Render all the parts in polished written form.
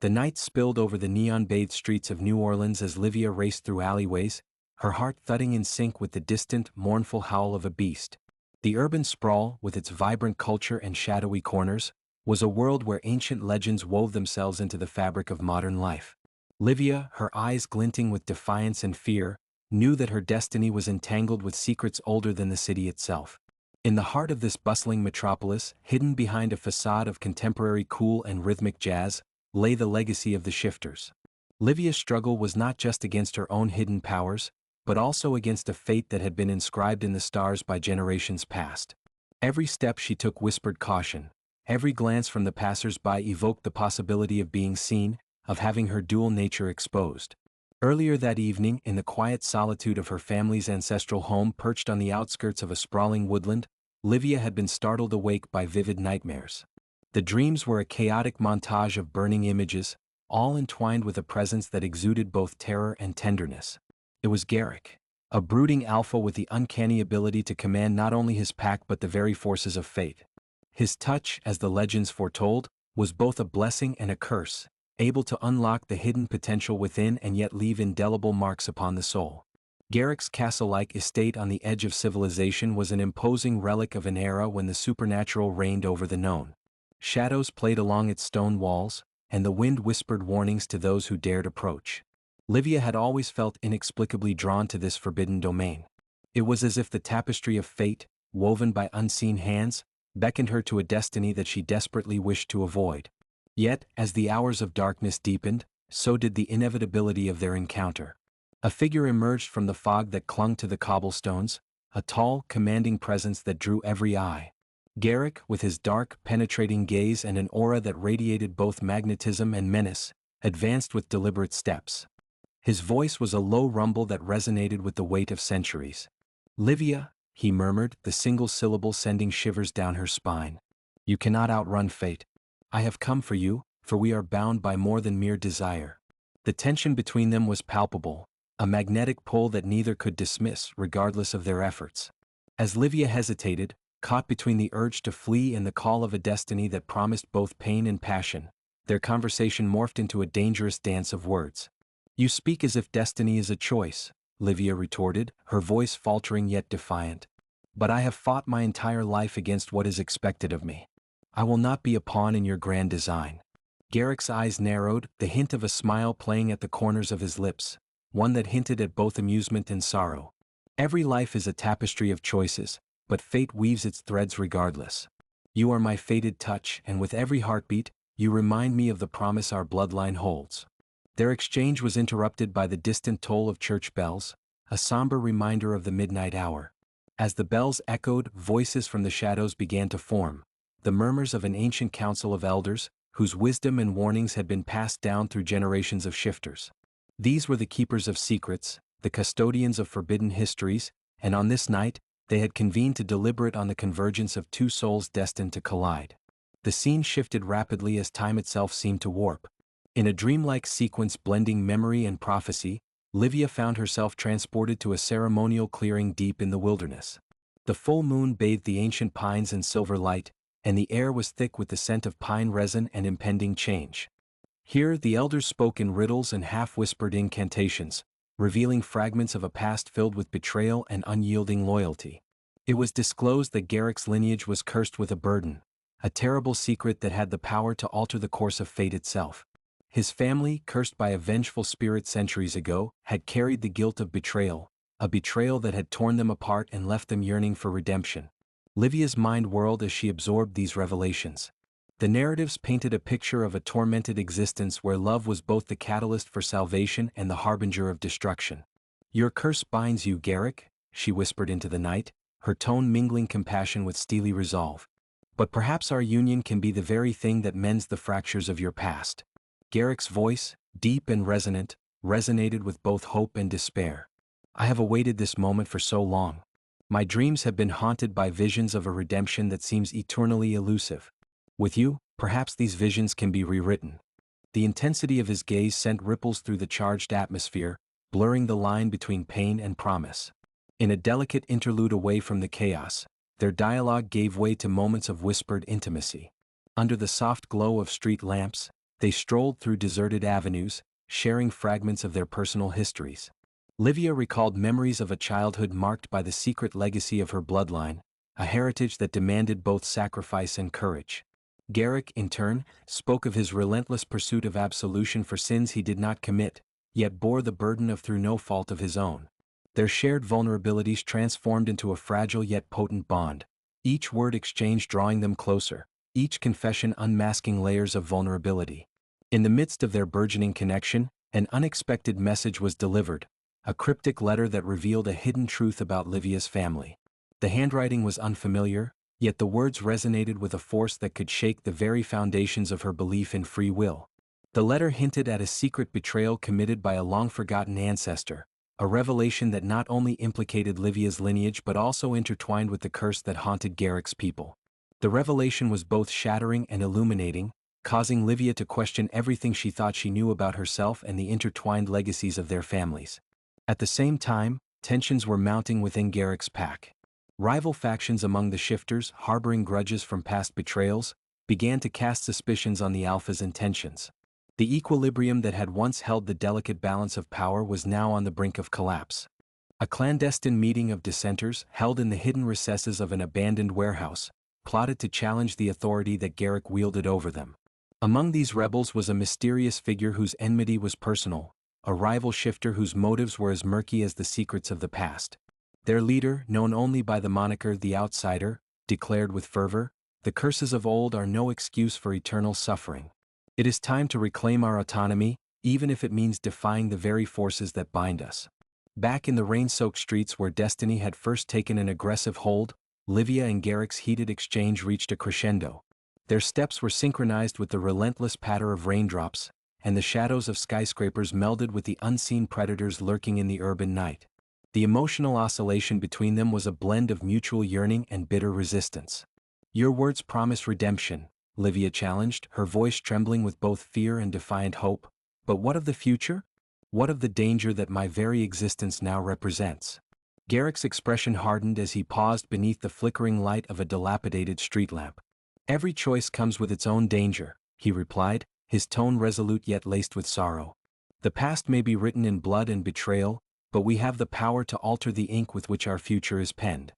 The night spilled over the neon-bathed streets of New Orleans as Livia raced through alleyways, her heart thudding in sync with the distant, mournful howl of a beast. The urban sprawl, with its vibrant culture and shadowy corners, was a world where ancient legends wove themselves into the fabric of modern life. Livia, her eyes glinting with defiance and fear, knew that her destiny was entangled with secrets older than the city itself. In the heart of this bustling metropolis, hidden behind a facade of contemporary cool and rhythmic jazz, lay the legacy of the shifters. Livia's struggle was not just against her own hidden powers, but also against a fate that had been inscribed in the stars by generations past. Every step she took whispered caution. Every glance from the passers-by evoked the possibility of being seen, of having her dual nature exposed. Earlier that evening, in the quiet solitude of her family's ancestral home perched on the outskirts of a sprawling woodland, Livia had been startled awake by vivid nightmares. The dreams were a chaotic montage of burning images, all entwined with a presence that exuded both terror and tenderness. It was Garrick, a brooding alpha with the uncanny ability to command not only his pack but the very forces of fate. His touch, as the legends foretold, was both a blessing and a curse, able to unlock the hidden potential within and yet leave indelible marks upon the soul. Garrick's castle-like estate on the edge of civilization was an imposing relic of an era when the supernatural reigned over the known. Shadows played along its stone walls, and the wind whispered warnings to those who dared approach. Livia had always felt inexplicably drawn to this forbidden domain. It was as if the tapestry of fate, woven by unseen hands, beckoned her to a destiny that she desperately wished to avoid. Yet, as the hours of darkness deepened, so did the inevitability of their encounter. A figure emerged from the fog that clung to the cobblestones, a tall, commanding presence that drew every eye. Garrick, with his dark, penetrating gaze and an aura that radiated both magnetism and menace, advanced with deliberate steps. His voice was a low rumble that resonated with the weight of centuries. "Livia," he murmured, the single syllable sending shivers down her spine. "You cannot outrun fate. I have come for you, for we are bound by more than mere desire." The tension between them was palpable, a magnetic pull that neither could dismiss, regardless of their efforts. As Livia hesitated, caught between the urge to flee and the call of a destiny that promised both pain and passion, their conversation morphed into a dangerous dance of words. "You speak as if destiny is a choice," Livia retorted, her voice faltering yet defiant. "But I have fought my entire life against what is expected of me. I will not be a pawn in your grand design." Garrick's eyes narrowed, the hint of a smile playing at the corners of his lips, one that hinted at both amusement and sorrow. "Every life is a tapestry of choices, but fate weaves its threads regardless. You are my fated touch, and with every heartbeat, you remind me of the promise our bloodline holds." Their exchange was interrupted by the distant toll of church bells, a somber reminder of the midnight hour. As the bells echoed, voices from the shadows began to form, the murmurs of an ancient council of elders, whose wisdom and warnings had been passed down through generations of shifters. These were the keepers of secrets, the custodians of forbidden histories, and on this night, they had convened to deliberate on the convergence of two souls destined to collide. The scene shifted rapidly as time itself seemed to warp. In a dreamlike sequence blending memory and prophecy, Livia found herself transported to a ceremonial clearing deep in the wilderness. The full moon bathed the ancient pines in silver light, and the air was thick with the scent of pine resin and impending change. Here the elders spoke in riddles and half-whispered incantations, revealing fragments of a past filled with betrayal and unyielding loyalty. It was disclosed that Garrick's lineage was cursed with a burden, a terrible secret that had the power to alter the course of fate itself. His family, cursed by a vengeful spirit centuries ago, had carried the guilt of betrayal, a betrayal that had torn them apart and left them yearning for redemption. Livia's mind whirled as she absorbed these revelations. The narratives painted a picture of a tormented existence where love was both the catalyst for salvation and the harbinger of destruction. "Your curse binds you, Garrick," she whispered into the night, her tone mingling compassion with steely resolve. "But perhaps our union can be the very thing that mends the fractures of your past." Garrick's voice, deep and resonant, resonated with both hope and despair. "I have awaited this moment for so long. My dreams have been haunted by visions of a redemption that seems eternally elusive. With you, perhaps these visions can be rewritten." The intensity of his gaze sent ripples through the charged atmosphere, blurring the line between pain and promise. In a delicate interlude away from the chaos, their dialogue gave way to moments of whispered intimacy. Under the soft glow of street lamps, They strolled through deserted avenues, sharing fragments of their personal histories. Livia recalled memories of a childhood marked by the secret legacy of her bloodline, a heritage that demanded both sacrifice and courage. Garrick, in turn, spoke of his relentless pursuit of absolution for sins he did not commit, yet bore the burden of through no fault of his own. Their shared vulnerabilities transformed into a fragile yet potent bond, each word exchange drawing them closer, each confession unmasking layers of vulnerability. In the midst of their burgeoning connection, an unexpected message was delivered, a cryptic letter that revealed a hidden truth about Livia's family. The handwriting was unfamiliar, yet the words resonated with a force that could shake the very foundations of her belief in free will. The letter hinted at a secret betrayal committed by a long-forgotten ancestor, a revelation that not only implicated Livia's lineage but also intertwined with the curse that haunted Garrick's people. The revelation was both shattering and illuminating, causing Livia to question everything she thought she knew about herself and the intertwined legacies of their families. At the same time, tensions were mounting within Garrick's pack. Rival factions among the shifters, harboring grudges from past betrayals, began to cast suspicions on the Alpha's intentions. The equilibrium that had once held the delicate balance of power was now on the brink of collapse. A clandestine meeting of dissenters, held in the hidden recesses of an abandoned warehouse, plotted to challenge the authority that Garrick wielded over them. Among these rebels was a mysterious figure whose enmity was personal, a rival shifter whose motives were as murky as the secrets of the past. Their leader, known only by the moniker The Outsider, declared with fervor, "The curses of old are no excuse for eternal suffering. It is time to reclaim our autonomy, even if it means defying the very forces that bind us." Back in the rain-soaked streets where destiny had first taken an aggressive hold, Livia and Garrick's heated exchange reached a crescendo. Their steps were synchronized with the relentless patter of raindrops, and the shadows of skyscrapers melded with the unseen predators lurking in the urban night. The emotional oscillation between them was a blend of mutual yearning and bitter resistance. "Your words promise redemption," Livia challenged, her voice trembling with both fear and defiant hope. "But what of the future? What of the danger that my very existence now represents?" Garrick's expression hardened as he paused beneath the flickering light of a dilapidated street lamp. "Every choice comes with its own danger," he replied, his tone resolute yet laced with sorrow. "The past may be written in blood and betrayal, but we have the power to alter the ink with which our future is penned."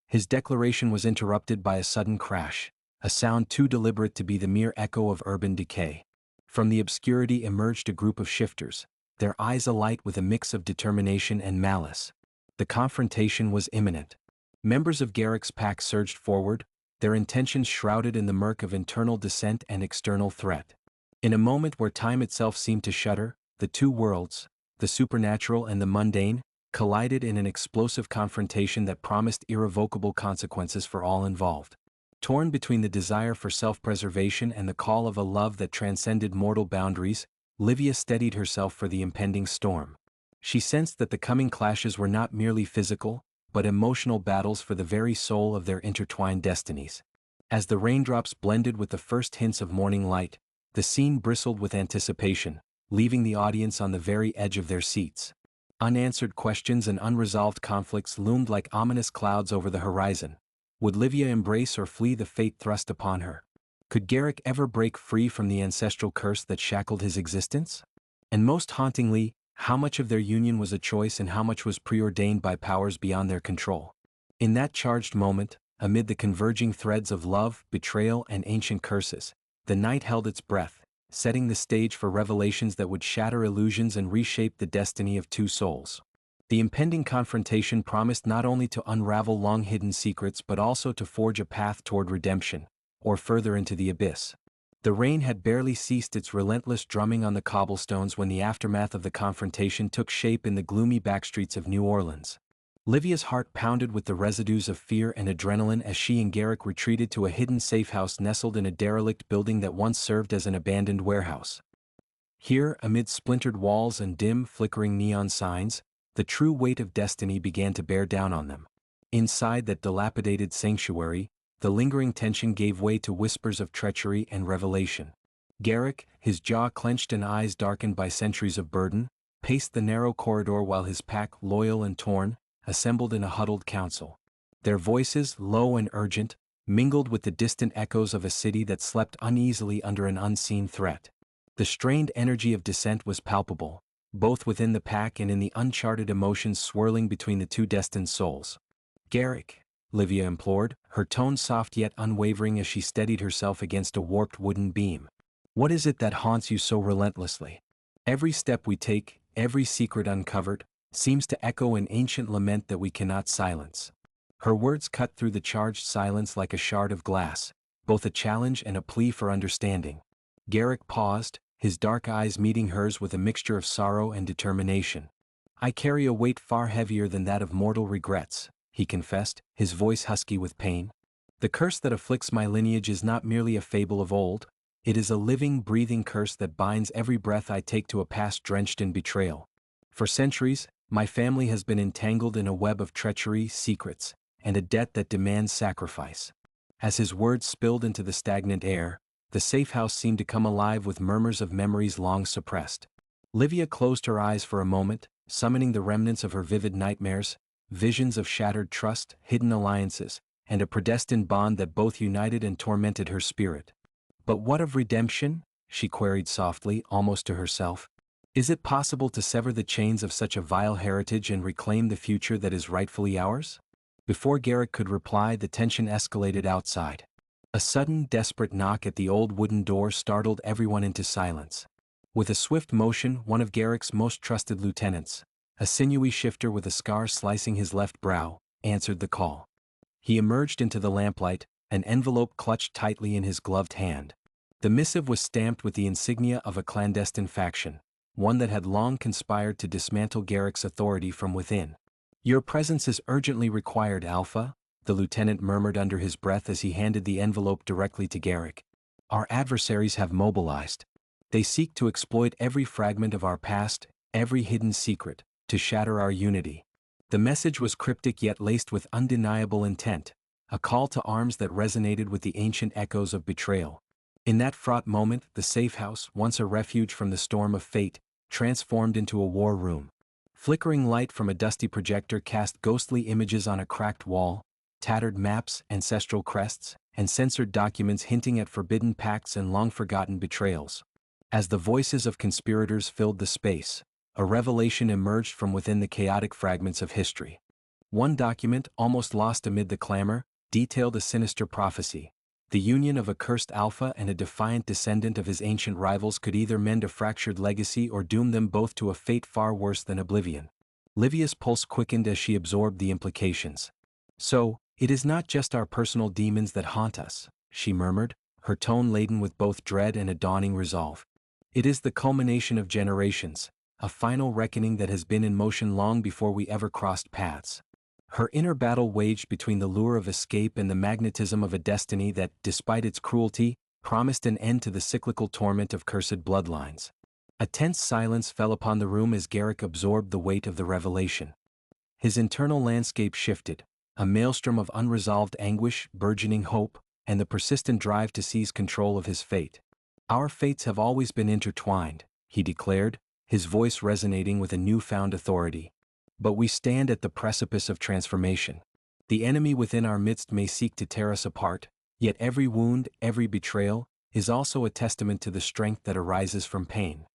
His declaration was interrupted by a sudden crash, a sound too deliberate to be the mere echo of urban decay. From the obscurity emerged a group of shifters, their eyes alight with a mix of determination and malice. The confrontation was imminent. Members of Garrick's pack surged forward, their intentions shrouded in the murk of internal dissent and external threat. In a moment where time itself seemed to shudder, the two worlds, the supernatural and the mundane, collided in an explosive confrontation that promised irrevocable consequences for all involved. Torn between the desire for self-preservation and the call of a love that transcended mortal boundaries, Livia steadied herself for the impending storm. She sensed that the coming clashes were not merely physical, but emotional battles for the very soul of their intertwined destinies. As the raindrops blended with the first hints of morning light, the scene bristled with anticipation, leaving the audience on the very edge of their seats. Unanswered questions and unresolved conflicts loomed like ominous clouds over the horizon. Would Livia embrace or flee the fate thrust upon her? Could Garrick ever break free from the ancestral curse that shackled his existence? And most hauntingly, how much of their union was a choice and how much was preordained by powers beyond their control? In that charged moment, amid the converging threads of love, betrayal, and ancient curses, the night held its breath, setting the stage for revelations that would shatter illusions and reshape the destiny of two souls. The impending confrontation promised not only to unravel long-hidden secrets but also to forge a path toward redemption, or further into the abyss. The rain had barely ceased its relentless drumming on the cobblestones when the aftermath of the confrontation took shape in the gloomy backstreets of New Orleans. Livia's heart pounded with the residues of fear and adrenaline as she and Garrick retreated to a hidden safehouse nestled in a derelict building that once served as an abandoned warehouse. Here, amid splintered walls and dim, flickering neon signs, the true weight of destiny began to bear down on them. Inside that dilapidated sanctuary, the lingering tension gave way to whispers of treachery and revelation. Garrick, his jaw clenched and eyes darkened by centuries of burden, paced the narrow corridor while his pack, loyal and torn, assembled in a huddled council. Their voices, low and urgent, mingled with the distant echoes of a city that slept uneasily under an unseen threat. The strained energy of dissent was palpable, both within the pack and in the uncharted emotions swirling between the two destined souls. "Garrick," Livia implored, her tone soft yet unwavering as she steadied herself against a warped wooden beam. "What is it that haunts you so relentlessly? Every step we take, every secret uncovered, seems to echo an ancient lament that we cannot silence." Her words cut through the charged silence like a shard of glass, both a challenge and a plea for understanding. Garrick paused, his dark eyes meeting hers with a mixture of sorrow and determination. "I carry a weight far heavier than that of mortal regrets," he confessed, his voice husky with pain. "The curse that afflicts my lineage is not merely a fable of old, it is a living, breathing curse that binds every breath I take to a past drenched in betrayal. For centuries, my family has been entangled in a web of treachery, secrets, and a debt that demands sacrifice." As his words spilled into the stagnant air, the safe house seemed to come alive with murmurs of memories long suppressed. Livia closed her eyes for a moment, summoning the remnants of her vivid nightmares, visions of shattered trust, hidden alliances, and a predestined bond that both united and tormented her spirit. "But what of redemption?" she queried softly, almost to herself. "Is it possible to sever the chains of such a vile heritage and reclaim the future that is rightfully ours?" Before Garrick could reply, the tension escalated outside. A sudden, desperate knock at the old wooden door startled everyone into silence. With a swift motion, one of Garrick's most trusted lieutenants, a sinewy shifter with a scar slicing his left brow, answered the call. He emerged into the lamplight, an envelope clutched tightly in his gloved hand. The missive was stamped with the insignia of a clandestine faction, one that had long conspired to dismantle Garrick's authority from within. "Your presence is urgently required, Alpha," the lieutenant murmured under his breath as he handed the envelope directly to Garrick. "Our adversaries have mobilized. They seek to exploit every fragment of our past, every hidden secret, to shatter our unity." The message was cryptic yet laced with undeniable intent, a call to arms that resonated with the ancient echoes of betrayal. In that fraught moment, the safe house, once a refuge from the storm of fate, transformed into a war room. Flickering light from a dusty projector cast ghostly images on a cracked wall, tattered maps, ancestral crests, and censored documents hinting at forbidden pacts and long-forgotten betrayals. As the voices of conspirators filled the space, a revelation emerged from within the chaotic fragments of history. One document, almost lost amid the clamor, detailed a sinister prophecy. The union of a cursed Alpha and a defiant descendant of his ancient rivals could either mend a fractured legacy or doom them both to a fate far worse than oblivion. Livia's pulse quickened as she absorbed the implications. "So, it is not just our personal demons that haunt us," she murmured, her tone laden with both dread and a dawning resolve. "It is the culmination of generations, a final reckoning that has been in motion long before we ever crossed paths." Her inner battle waged between the lure of escape and the magnetism of a destiny that, despite its cruelty, promised an end to the cyclical torment of cursed bloodlines. A tense silence fell upon the room as Garrick absorbed the weight of the revelation. His internal landscape shifted, a maelstrom of unresolved anguish, burgeoning hope, and the persistent drive to seize control of his fate. "Our fates have always been intertwined," he declared, his voice resonating with a newfound authority. "But we stand at the precipice of transformation. The enemy within our midst may seek to tear us apart, yet every wound, every betrayal, is also a testament to the strength that arises from pain."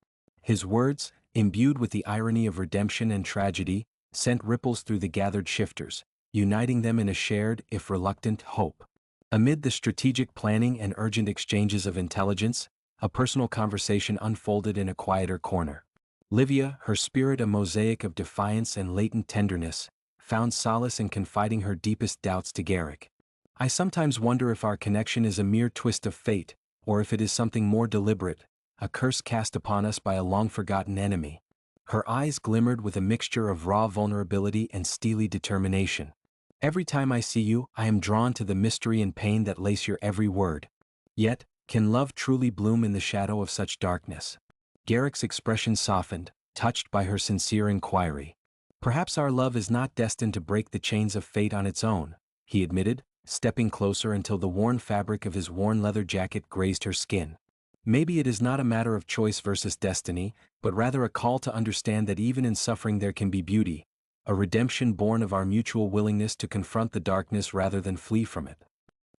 His words, imbued with the irony of redemption and tragedy, sent ripples through the gathered shifters, uniting them in a shared, if reluctant, hope. Amid the strategic planning and urgent exchanges of intelligence, a personal conversation unfolded in a quieter corner. Livia, her spirit a mosaic of defiance and latent tenderness, found solace in confiding her deepest doubts to Garrick. "I sometimes wonder if our connection is a mere twist of fate, or if it is something more deliberate, a curse cast upon us by a long-forgotten enemy." Her eyes glimmered with a mixture of raw vulnerability and steely determination. "Every time I see you, I am drawn to the mystery and pain that lace your every word. Yet, can love truly bloom in the shadow of such darkness?" Garrick's expression softened, touched by her sincere inquiry. "Perhaps our love is not destined to break the chains of fate on its own," he admitted, stepping closer until the worn fabric of his worn leather jacket grazed her skin. "Maybe it is not a matter of choice versus destiny, but rather a call to understand that even in suffering there can be beauty, a redemption born of our mutual willingness to confront the darkness rather than flee from it."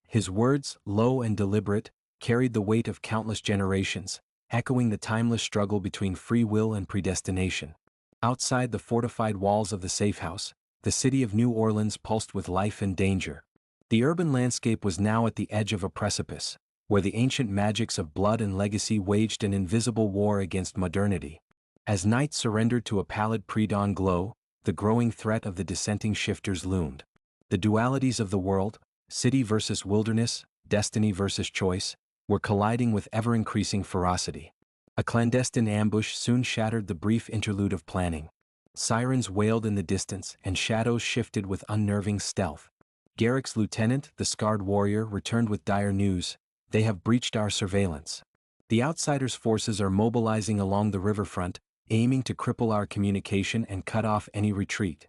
His words, low and deliberate, carried the weight of countless generations, echoing the timeless struggle between free will and predestination. Outside the fortified walls of the safe house, the city of New Orleans pulsed with life and danger. The urban landscape was now at the edge of a precipice, where the ancient magics of blood and legacy waged an invisible war against modernity. As night surrendered to a pallid pre-dawn glow, the growing threat of the dissenting shifters loomed. The dualities of the world, city versus wilderness, destiny versus choice, were colliding with ever-increasing ferocity. A clandestine ambush soon shattered the brief interlude of planning. Sirens wailed in the distance and shadows shifted with unnerving stealth. Garrick's lieutenant, the scarred warrior, returned with dire news: "They have breached our surveillance. The outsiders' forces are mobilizing along the riverfront, aiming to cripple our communication and cut off any retreat."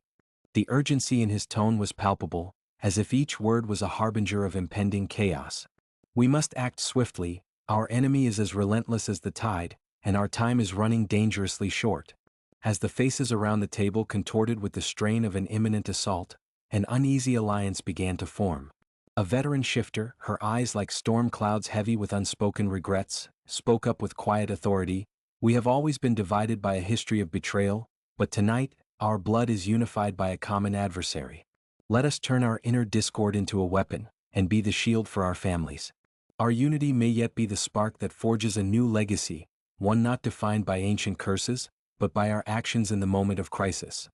The urgency in his tone was palpable, as if each word was a harbinger of impending chaos. "We must act swiftly, our enemy is as relentless as the tide, and our time is running dangerously short." As the faces around the table contorted with the strain of an imminent assault, an uneasy alliance began to form. A veteran shifter, her eyes like storm clouds heavy with unspoken regrets, spoke up with quiet authority: "We have always been divided by a history of betrayal, but tonight, our blood is unified by a common adversary. Let us turn our inner discord into a weapon, and be the shield for our families. Our unity may yet be the spark that forges a new legacy, one not defined by ancient curses, but by our actions in the moment of crisis."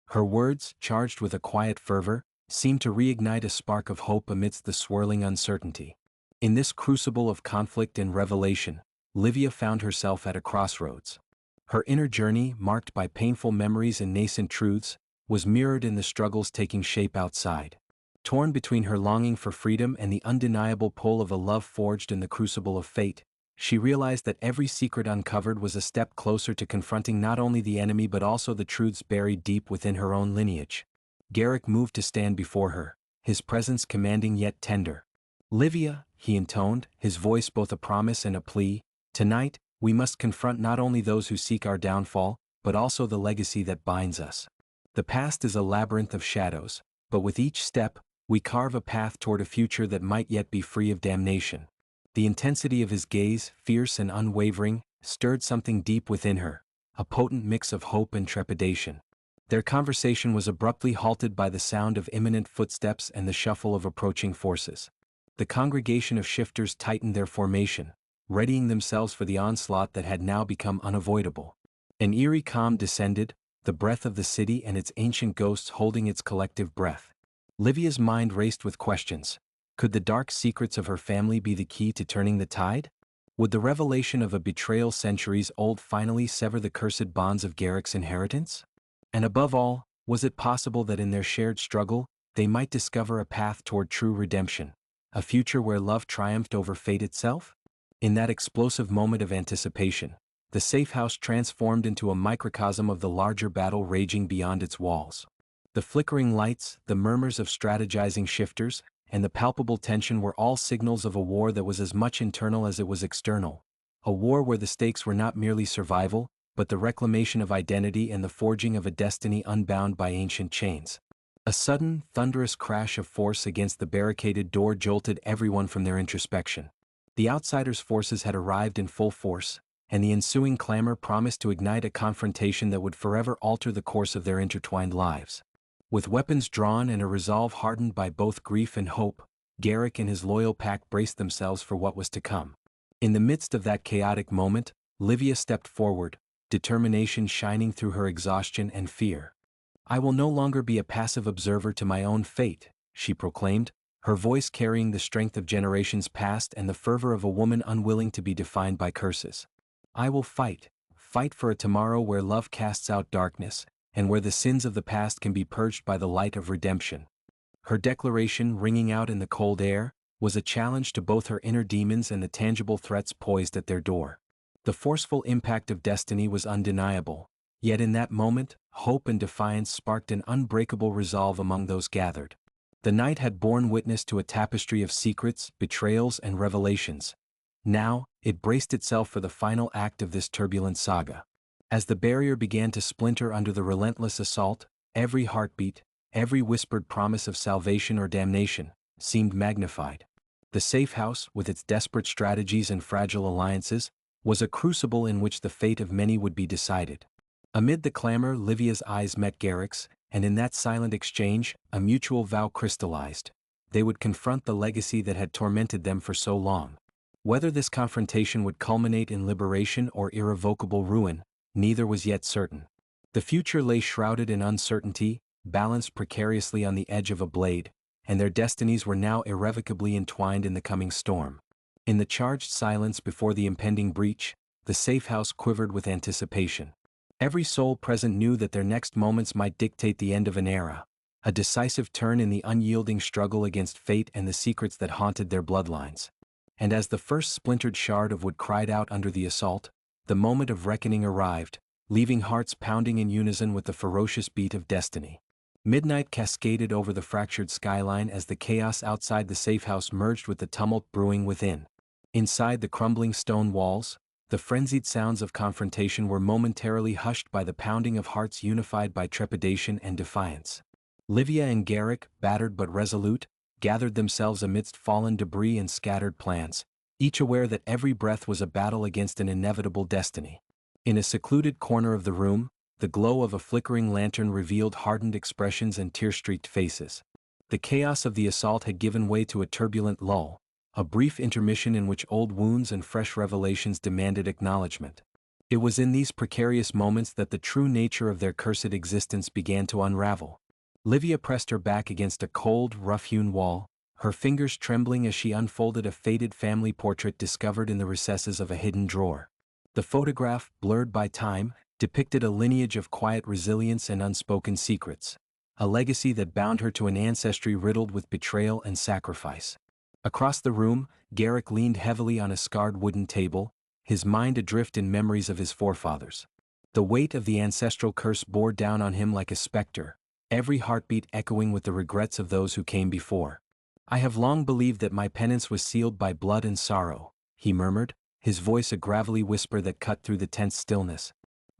Her words, charged with a quiet fervor, seemed to reignite a spark of hope amidst the swirling uncertainty. In this crucible of conflict and revelation, Livia found herself at a crossroads. Her inner journey, marked by painful memories and nascent truths, was mirrored in the struggles taking shape outside. Torn between her longing for freedom and the undeniable pull of a love forged in the crucible of fate, she realized that every secret uncovered was a step closer to confronting not only the enemy but also the truths buried deep within her own lineage. Garrick moved to stand before her, his presence commanding yet tender. "Livia," he intoned, his voice both a promise and a plea, "tonight, we must confront not only those who seek our downfall, but also the legacy that binds us. The past is a labyrinth of shadows, but with each step, we carve a path toward a future that might yet be free of damnation." The intensity of his gaze, fierce and unwavering, stirred something deep within her, a potent mix of hope and trepidation. Their conversation was abruptly halted by the sound of imminent footsteps and the shuffle of approaching forces. The congregation of shifters tightened their formation, readying themselves for the onslaught that had now become unavoidable. An eerie calm descended, the breath of the city and its ancient ghosts holding its collective breath. Livia's mind raced with questions. Could the dark secrets of her family be the key to turning the tide? Would the revelation of a betrayal centuries old finally sever the cursed bonds of Garrick's inheritance? And above all, was it possible that in their shared struggle, they might discover a path toward true redemption, a future where love triumphed over fate itself? In that explosive moment of anticipation, the safe house transformed into a microcosm of the larger battle raging beyond its walls. The flickering lights, the murmurs of strategizing shifters, and the palpable tension were all signals of a war that was as much internal as it was external. A war where the stakes were not merely survival, but the reclamation of identity and the forging of a destiny unbound by ancient chains. A sudden, thunderous crash of force against the barricaded door jolted everyone from their introspection. The outsiders' forces had arrived in full force, and the ensuing clamor promised to ignite a confrontation that would forever alter the course of their intertwined lives. With weapons drawn and a resolve hardened by both grief and hope, Garrick and his loyal pack braced themselves for what was to come. In the midst of that chaotic moment, Livia stepped forward, determination shining through her exhaustion and fear. "I will no longer be a passive observer to my own fate," she proclaimed, her voice carrying the strength of generations past and the fervor of a woman unwilling to be defined by curses. "I will fight for a tomorrow where love casts out darkness, and where the sins of the past can be purged by the light of redemption." Her declaration, ringing out in the cold air, was a challenge to both her inner demons and the tangible threats poised at their door. The forceful impact of destiny was undeniable, yet in that moment, hope and defiance sparked an unbreakable resolve among those gathered. The night had borne witness to a tapestry of secrets, betrayals, and revelations. Now, it braced itself for the final act of this turbulent saga. As the barrier began to splinter under the relentless assault, every heartbeat, every whispered promise of salvation or damnation, seemed magnified. The safe house, with its desperate strategies and fragile alliances, was a crucible in which the fate of many would be decided. Amid the clamor, Livia's eyes met Garrick's, and in that silent exchange, a mutual vow crystallized. They would confront the legacy that had tormented them for so long. Whether this confrontation would culminate in liberation or irrevocable ruin, neither was yet certain. The future lay shrouded in uncertainty, balanced precariously on the edge of a blade, and their destinies were now irrevocably entwined in the coming storm. In the charged silence before the impending breach, the safe house quivered with anticipation. Every soul present knew that their next moments might dictate the end of an era, a decisive turn in the unyielding struggle against fate and the secrets that haunted their bloodlines. And as the first splintered shard of wood cried out under the assault, the moment of reckoning arrived, leaving hearts pounding in unison with the ferocious beat of destiny. Midnight cascaded over the fractured skyline as the chaos outside the safe house merged with the tumult brewing within. Inside the crumbling stone walls, the frenzied sounds of confrontation were momentarily hushed by the pounding of hearts unified by trepidation and defiance. Livia and Garrick, battered but resolute, gathered themselves amidst fallen debris and scattered plans, each aware that every breath was a battle against an inevitable destiny. In a secluded corner of the room, the glow of a flickering lantern revealed hardened expressions and tear-streaked faces. The chaos of the assault had given way to a turbulent lull, a brief intermission in which old wounds and fresh revelations demanded acknowledgement. It was in these precarious moments that the true nature of their cursed existence began to unravel. Livia pressed her back against a cold, rough-hewn wall, her fingers trembling as she unfolded a faded family portrait discovered in the recesses of a hidden drawer. The photograph, blurred by time, depicted a lineage of quiet resilience and unspoken secrets, a legacy that bound her to an ancestry riddled with betrayal and sacrifice. Across the room, Garrick leaned heavily on a scarred wooden table, his mind adrift in memories of his forefathers. The weight of the ancestral curse bore down on him like a specter, every heartbeat echoing with the regrets of those who came before. "I have long believed that my penance was sealed by blood and sorrow," he murmured, his voice a gravelly whisper that cut through the tense stillness.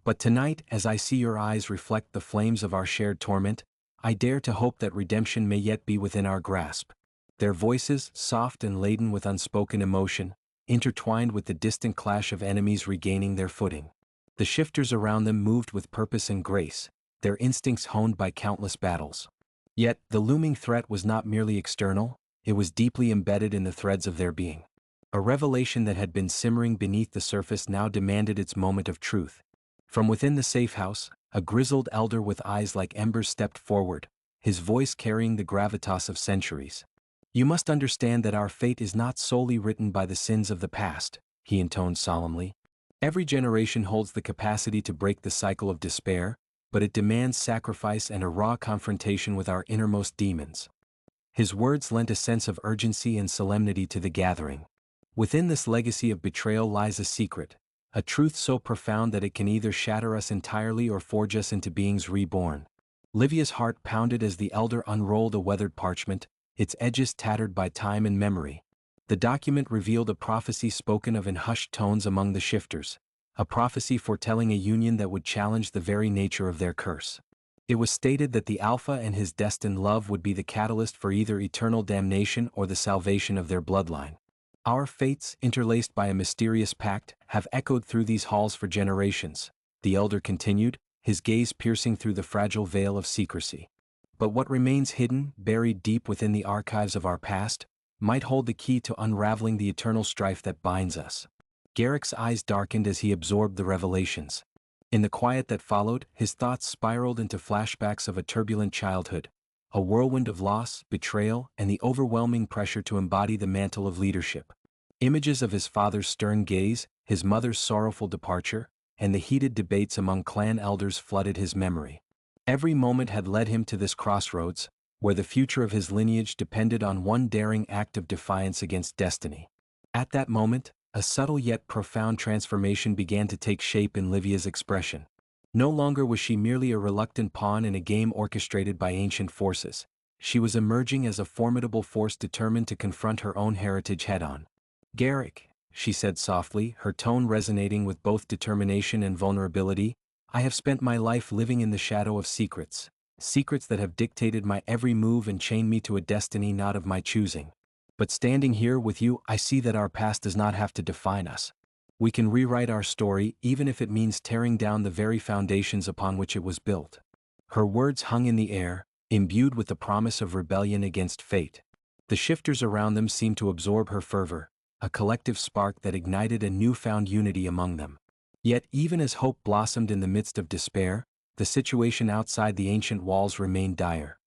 "But tonight, as I see your eyes reflect the flames of our shared torment, I dare to hope that redemption may yet be within our grasp." Their voices, soft and laden with unspoken emotion, intertwined with the distant clash of enemies regaining their footing. The shifters around them moved with purpose and grace, their instincts honed by countless battles. Yet, the looming threat was not merely external, it was deeply embedded in the threads of their being. A revelation that had been simmering beneath the surface now demanded its moment of truth. From within the safe house, a grizzled elder with eyes like embers stepped forward, his voice carrying the gravitas of centuries. "You must understand that our fate is not solely written by the sins of the past," he intoned solemnly. "Every generation holds the capacity to break the cycle of despair, but it demands sacrifice and a raw confrontation with our innermost demons." His words lent a sense of urgency and solemnity to the gathering. Within this legacy of betrayal lies a secret, a truth so profound that it can either shatter us entirely or forge us into beings reborn. Livia's heart pounded as the elder unrolled a weathered parchment, its edges tattered by time and memory. The document revealed a prophecy spoken of in hushed tones among the shifters, a prophecy foretelling a union that would challenge the very nature of their curse. It was stated that the Alpha and his destined love would be the catalyst for either eternal damnation or the salvation of their bloodline. "Our fates, interlaced by a mysterious pact, have echoed through these halls for generations," the elder continued, his gaze piercing through the fragile veil of secrecy. "But what remains hidden, buried deep within the archives of our past, might hold the key to unraveling the eternal strife that binds us." Garrick's eyes darkened as he absorbed the revelations. In the quiet that followed, his thoughts spiraled into flashbacks of a turbulent childhood, a whirlwind of loss, betrayal, and the overwhelming pressure to embody the mantle of leadership. Images of his father's stern gaze, his mother's sorrowful departure, and the heated debates among clan elders flooded his memory. Every moment had led him to this crossroads, where the future of his lineage depended on one daring act of defiance against destiny. At that moment, a subtle yet profound transformation began to take shape in Livia's expression. No longer was she merely a reluctant pawn in a game orchestrated by ancient forces. She was emerging as a formidable force determined to confront her own heritage head-on. "Garrick," she said softly, her tone resonating with both determination and vulnerability, "I have spent my life living in the shadow of secrets, secrets that have dictated my every move and chained me to a destiny not of my choosing. But standing here with you, I see that our past does not have to define us. We can rewrite our story even if it means tearing down the very foundations upon which it was built. Her words hung in the air, imbued with the promise of rebellion against fate. The shifters around them seemed to absorb her fervor, a collective spark that ignited a newfound unity among them. Yet even as hope blossomed in the midst of despair, the situation outside the ancient walls remained dire.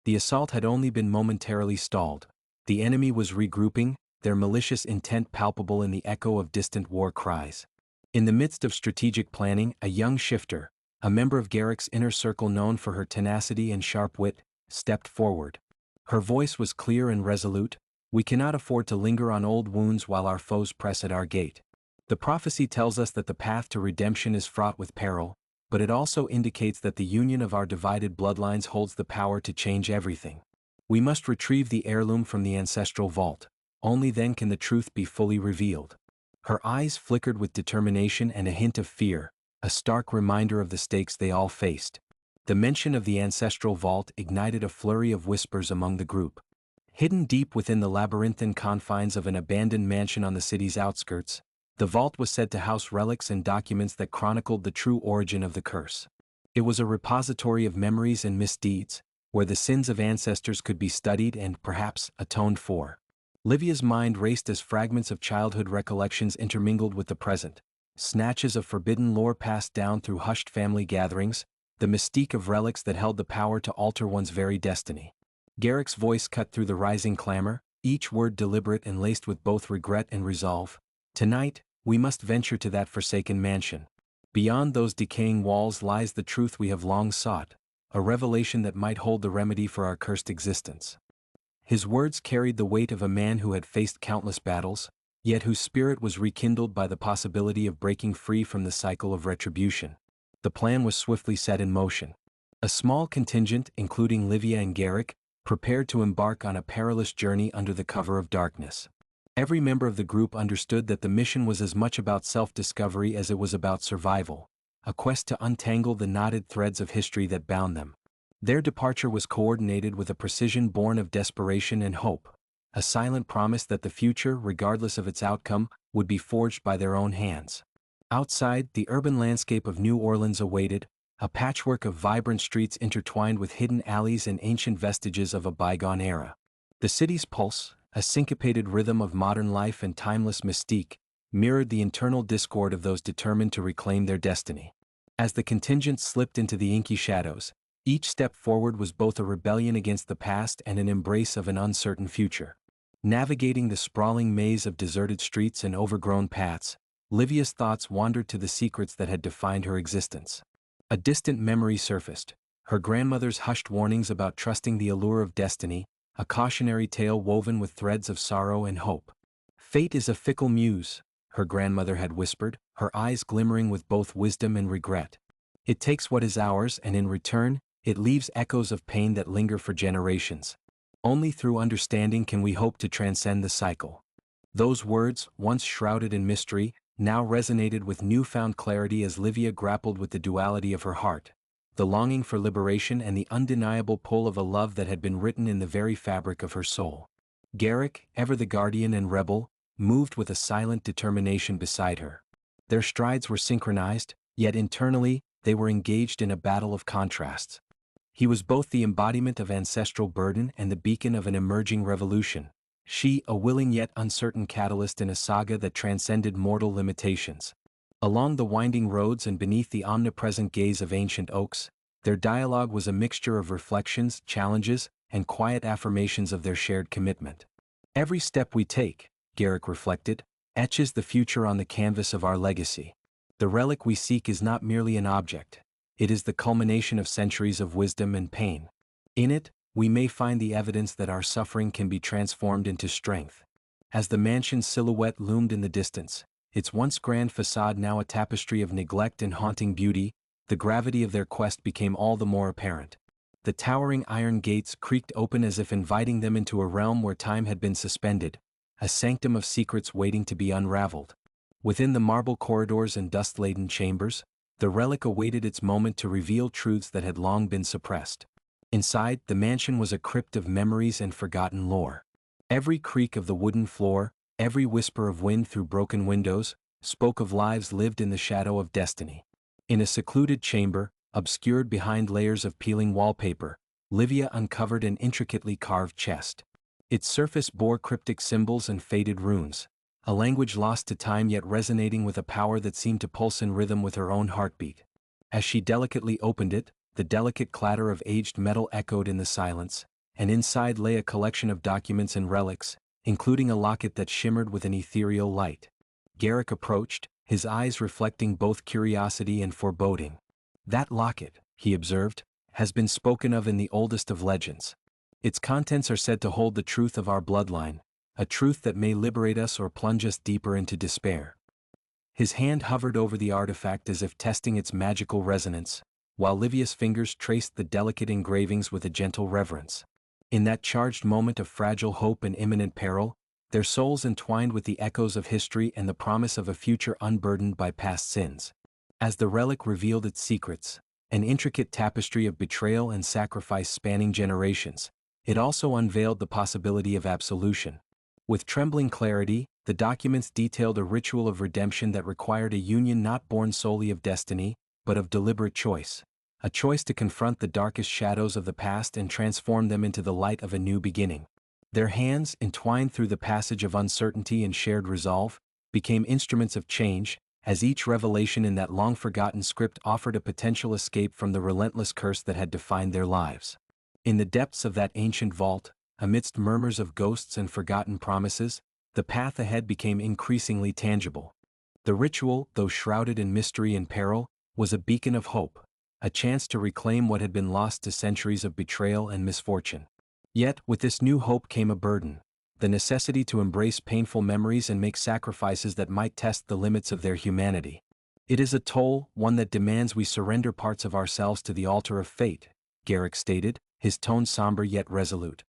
The assault had only been momentarily stalled. The enemy was regrouping, their malicious intent palpable in the echo of distant war cries. In the midst of strategic planning, a young shifter, a member of Garrick's inner circle known for her tenacity and sharp wit, stepped forward. Her voice was clear and resolute. "We cannot afford to linger on old wounds while our foes press at our gate. The prophecy tells us that the path to redemption is fraught with peril, but it also indicates that the union of our divided bloodlines holds the power to change everything. We must retrieve the heirloom from the ancestral vault. Only then can the truth be fully revealed." Her eyes flickered with determination and a hint of fear, a stark reminder of the stakes they all faced. The mention of the ancestral vault ignited a flurry of whispers among the group. Hidden deep within the labyrinthine confines of an abandoned mansion on the city's outskirts, the vault was said to house relics and documents that chronicled the true origin of the curse. It was a repository of memories and misdeeds, where the sins of ancestors could be studied and, perhaps, atoned for. Livia's mind raced as fragments of childhood recollections intermingled with the present, snatches of forbidden lore passed down through hushed family gatherings, the mystique of relics that held the power to alter one's very destiny. Garrick's voice cut through the rising clamor, each word deliberate and laced with both regret and resolve. "Tonight, we must venture to that forsaken mansion. Beyond those decaying walls lies the truth we have long sought, a revelation that might hold the remedy for our cursed existence." His words carried the weight of a man who had faced countless battles, yet whose spirit was rekindled by the possibility of breaking free from the cycle of retribution. The plan was swiftly set in motion. A small contingent, including Livia and Garrick, prepared to embark on a perilous journey under the cover of darkness. Every member of the group understood that the mission was as much about self-discovery as it was about survival, a quest to untangle the knotted threads of history that bound them. Their departure was coordinated with a precision born of desperation and hope, a silent promise that the future, regardless of its outcome, would be forged by their own hands. Outside, the urban landscape of New Orleans awaited, a patchwork of vibrant streets intertwined with hidden alleys and ancient vestiges of a bygone era. The city's pulse, a syncopated rhythm of modern life and timeless mystique, mirrored the internal discord of those determined to reclaim their destiny. As the contingent slipped into the inky shadows, each step forward was both a rebellion against the past and an embrace of an uncertain future. Navigating the sprawling maze of deserted streets and overgrown paths, Livia's thoughts wandered to the secrets that had defined her existence. A distant memory surfaced, her grandmother's hushed warnings about trusting the allure of destiny, a cautionary tale woven with threads of sorrow and hope. "Fate is a fickle muse," her grandmother had whispered, her eyes glimmering with both wisdom and regret. "It takes what is ours and in return, it leaves echoes of pain that linger for generations. Only through understanding can we hope to transcend the cycle." Those words, once shrouded in mystery, now resonated with newfound clarity as Livia grappled with the duality of her heart, the longing for liberation and the undeniable pull of a love that had been written in the very fabric of her soul. Garrick, ever the guardian and rebel, moved with a silent determination beside her. Their strides were synchronized, yet internally, they were engaged in a battle of contrasts. He was both the embodiment of ancestral burden and the beacon of an emerging revolution. She, a willing yet uncertain catalyst in a saga that transcended mortal limitations. Along the winding roads and beneath the omnipresent gaze of ancient oaks, their dialogue was a mixture of reflections, challenges, and quiet affirmations of their shared commitment. "Every step we take," Garrick reflected, "etches the future on the canvas of our legacy. The relic we seek is not merely an object, it is the culmination of centuries of wisdom and pain. In it, we may find the evidence that our suffering can be transformed into strength." As the mansion's silhouette loomed in the distance, its once grand facade now a tapestry of neglect and haunting beauty, the gravity of their quest became all the more apparent. The towering iron gates creaked open as if inviting them into a realm where time had been suspended, a sanctum of secrets waiting to be unraveled. Within the marble corridors and dust-laden chambers, the relic awaited its moment to reveal truths that had long been suppressed. Inside, the mansion was a crypt of memories and forgotten lore. Every creak of the wooden floor, every whisper of wind through broken windows, spoke of lives lived in the shadow of destiny. In a secluded chamber, obscured behind layers of peeling wallpaper, Livia uncovered an intricately carved chest. Its surface bore cryptic symbols and faded runes, a language lost to time yet resonating with a power that seemed to pulse in rhythm with her own heartbeat. As she delicately opened it, the delicate clatter of aged metal echoed in the silence, and inside lay a collection of documents and relics, including a locket that shimmered with an ethereal light. Garrick approached, his eyes reflecting both curiosity and foreboding. "That locket," he observed, "has been spoken of in the oldest of legends. Its contents are said to hold the truth of our bloodline, a truth that may liberate us or plunge us deeper into despair." His hand hovered over the artifact as if testing its magical resonance, while Livia's fingers traced the delicate engravings with a gentle reverence. In that charged moment of fragile hope and imminent peril, their souls entwined with the echoes of history and the promise of a future unburdened by past sins. As the relic revealed its secrets, an intricate tapestry of betrayal and sacrifice spanning generations, it also unveiled the possibility of absolution. With trembling clarity, the documents detailed a ritual of redemption that required a union not born solely of destiny, but of deliberate choice. A choice to confront the darkest shadows of the past and transform them into the light of a new beginning. Their hands, entwined through the passage of uncertainty and shared resolve, became instruments of change, as each revelation in that long-forgotten script offered a potential escape from the relentless curse that had defined their lives. In the depths of that ancient vault, amidst murmurs of ghosts and forgotten promises, the path ahead became increasingly tangible. The ritual, though shrouded in mystery and peril, was a beacon of hope, a chance to reclaim what had been lost to centuries of betrayal and misfortune. Yet, with this new hope came a burden, the necessity to embrace painful memories and make sacrifices that might test the limits of their humanity. "It is a toll, one that demands we surrender parts of ourselves to the altar of fate," Garrick stated, his tone somber yet resolute.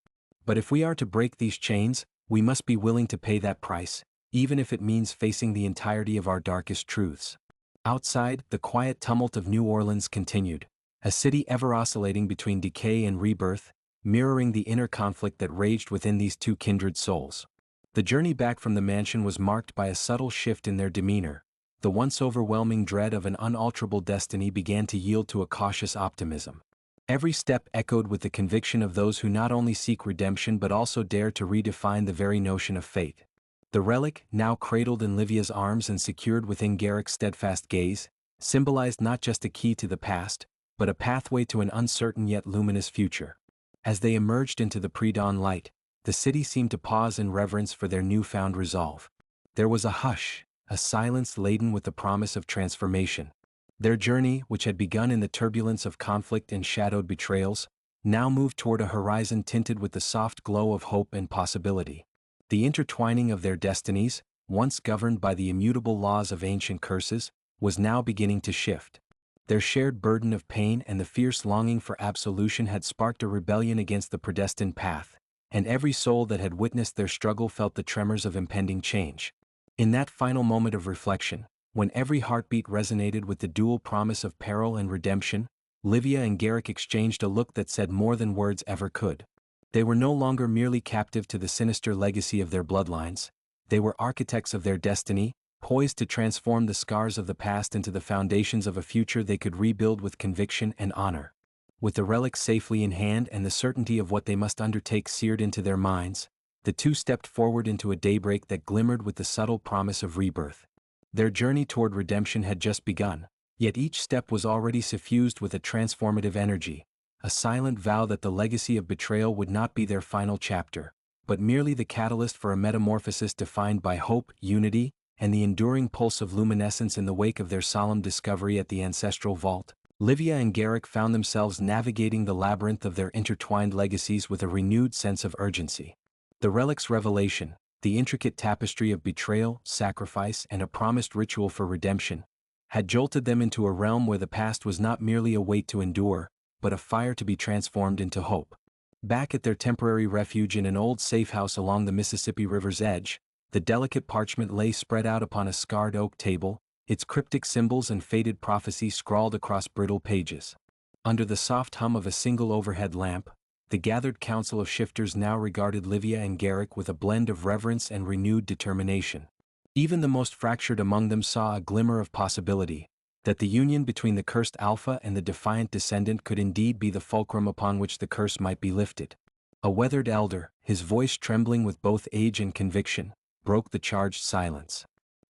"But if we are to break these chains, we must be willing to pay that price, even if it means facing the entirety of our darkest truths." Outside, the quiet tumult of New Orleans continued, a city ever oscillating between decay and rebirth, mirroring the inner conflict that raged within these two kindred souls. The journey back from the mansion was marked by a subtle shift in their demeanor. The once overwhelming dread of an unalterable destiny began to yield to a cautious optimism. Every step echoed with the conviction of those who not only seek redemption but also dare to redefine the very notion of fate. The relic, now cradled in Livia's arms and secured within Garrick's steadfast gaze, symbolized not just a key to the past, but a pathway to an uncertain yet luminous future. As they emerged into the pre-dawn light, the city seemed to pause in reverence for their newfound resolve. There was a hush, a silence laden with the promise of transformation. Their journey, which had begun in the turbulence of conflict and shadowed betrayals, now moved toward a horizon tinted with the soft glow of hope and possibility. The intertwining of their destinies, once governed by the immutable laws of ancient curses, was now beginning to shift. Their shared burden of pain and the fierce longing for absolution had sparked a rebellion against the predestined path, and every soul that had witnessed their struggle felt the tremors of impending change. In that final moment of reflection, when every heartbeat resonated with the dual promise of peril and redemption, Livia and Garrick exchanged a look that said more than words ever could. They were no longer merely captive to the sinister legacy of their bloodlines, they were architects of their destiny, poised to transform the scars of the past into the foundations of a future they could rebuild with conviction and honor. With the relic safely in hand and the certainty of what they must undertake seared into their minds, the two stepped forward into a daybreak that glimmered with the subtle promise of rebirth. Their journey toward redemption had just begun, yet each step was already suffused with a transformative energy, a silent vow that the legacy of betrayal would not be their final chapter, but merely the catalyst for a metamorphosis defined by hope, unity, and the enduring pulse of luminescence. In the wake of their solemn discovery at the ancestral vault, Livia and Garrick found themselves navigating the labyrinth of their intertwined legacies with a renewed sense of urgency. The relic's revelation, the intricate tapestry of betrayal, sacrifice, and a promised ritual for redemption, had jolted them into a realm where the past was not merely a weight to endure, but a fire to be transformed into hope. Back at their temporary refuge in an old safe house along the Mississippi River's edge, the delicate parchment lay spread out upon a scarred oak table, its cryptic symbols and faded prophecies scrawled across brittle pages. Under the soft hum of a single overhead lamp, the gathered council of shifters now regarded Livia and Garrick with a blend of reverence and renewed determination. Even the most fractured among them saw a glimmer of possibility, that the union between the cursed Alpha and the defiant descendant could indeed be the fulcrum upon which the curse might be lifted. A weathered elder, his voice trembling with both age and conviction, broke the charged silence.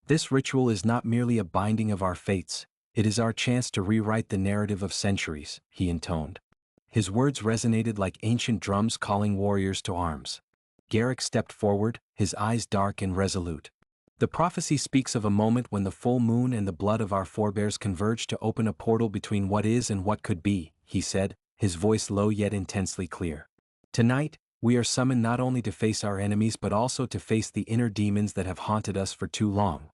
This ritual is not merely a binding of our fates, it is our chance to rewrite the narrative of centuries, he intoned. His words resonated like ancient drums calling warriors to arms. Garrick stepped forward, his eyes dark and resolute. The prophecy speaks of a moment when the full moon and the blood of our forebears converge to open a portal between what is and what could be, he said, his voice low yet intensely clear. Tonight, we are summoned not only to face our enemies but also to face the inner demons that have haunted us for too long.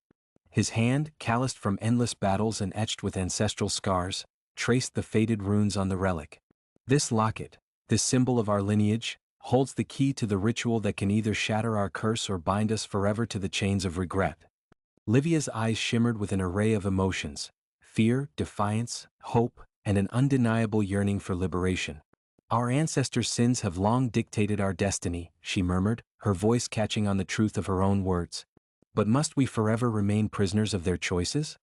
His hand, calloused from endless battles and etched with ancestral scars, traced the faded runes on the relic. This locket, this symbol of our lineage, holds the key to the ritual that can either shatter our curse or bind us forever to the chains of regret. Livia's eyes shimmered with an array of emotions: fear, defiance, hope, and an undeniable yearning for liberation. Our ancestors' sins have long dictated our destiny, she murmured, her voice catching on the truth of her own words. But must we forever remain prisoners of their choices?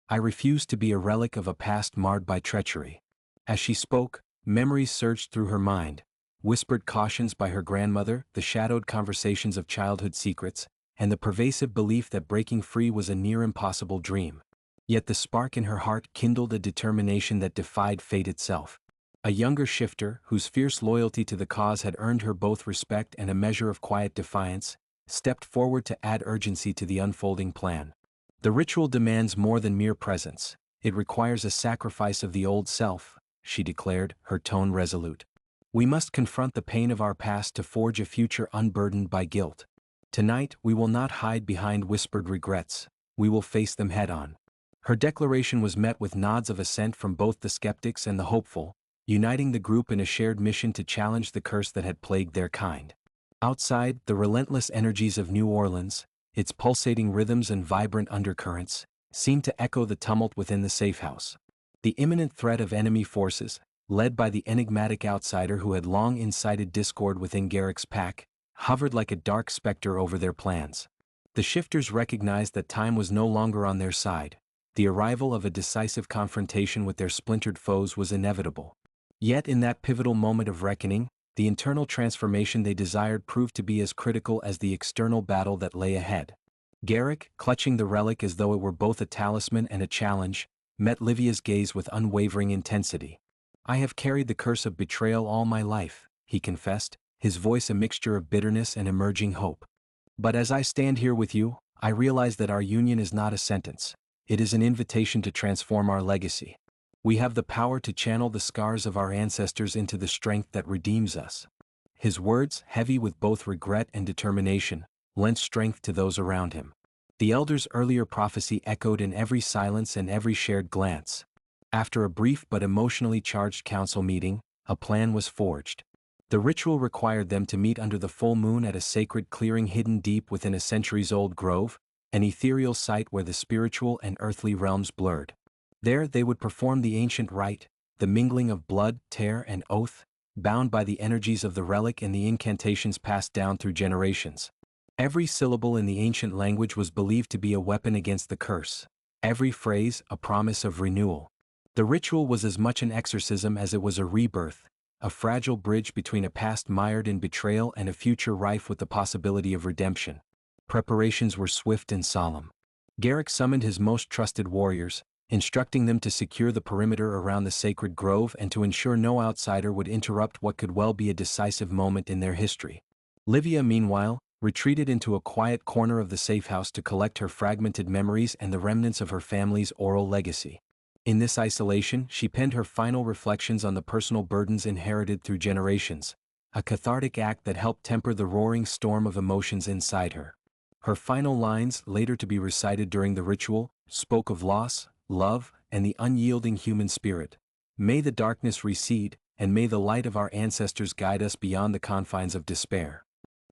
I refuse to be a relic of a past marred by treachery. As she spoke, memories surged through her mind, whispered cautions by her grandmother, the shadowed conversations of childhood secrets, and the pervasive belief that breaking free was a near impossible dream. Yet the spark in her heart kindled a determination that defied fate itself. A younger shifter, whose fierce loyalty to the cause had earned her both respect and a measure of quiet defiance, stepped forward to add urgency to the unfolding plan. The ritual demands more than mere presence. It requires a sacrifice of the old self, she declared, her tone resolute. We must confront the pain of our past to forge a future unburdened by guilt. Tonight, we will not hide behind whispered regrets, we will face them head-on. Her declaration was met with nods of assent from both the skeptics and the hopeful, uniting the group in a shared mission to challenge the curse that had plagued their kind. Outside, the relentless energies of New Orleans, its pulsating rhythms and vibrant undercurrents, seemed to echo the tumult within the safe house. The imminent threat of enemy forces, led by the enigmatic outsider who had long incited discord within Garrick's pack, hovered like a dark specter over their plans. The shifters recognized that time was no longer on their side. The arrival of a decisive confrontation with their splintered foes was inevitable. Yet in that pivotal moment of reckoning, the internal transformation they desired proved to be as critical as the external battle that lay ahead. Garrick, clutching the relic as though it were both a talisman and a challenge, met Livia's gaze with unwavering intensity. I have carried the curse of betrayal all my life, he confessed, his voice a mixture of bitterness and emerging hope. But as I stand here with you, I realize that our union is not a sentence. It is an invitation to transform our legacy. We have the power to channel the scars of our ancestors into the strength that redeems us. His words, heavy with both regret and determination, lent strength to those around him. The elder's earlier prophecy echoed in every silence and every shared glance. After a brief but emotionally charged council meeting, a plan was forged. The ritual required them to meet under the full moon at a sacred clearing hidden deep within a centuries-old grove, an ethereal site where the spiritual and earthly realms blurred. There they would perform the ancient rite, the mingling of blood, tear, and oath, bound by the energies of the relic and the incantations passed down through generations. Every syllable in the ancient language was believed to be a weapon against the curse. Every phrase, a promise of renewal. The ritual was as much an exorcism as it was a rebirth, a fragile bridge between a past mired in betrayal and a future rife with the possibility of redemption. Preparations were swift and solemn. Garrick summoned his most trusted warriors, instructing them to secure the perimeter around the sacred grove and to ensure no outsider would interrupt what could well be a decisive moment in their history. Livia, meanwhile, retreated into a quiet corner of the safe house to collect her fragmented memories and the remnants of her family's oral legacy. In this isolation, she penned her final reflections on the personal burdens inherited through generations, a cathartic act that helped temper the roaring storm of emotions inside her. Her final lines, later to be recited during the ritual, spoke of loss, love, and the unyielding human spirit. May the darkness recede, and may the light of our ancestors guide us beyond the confines of despair.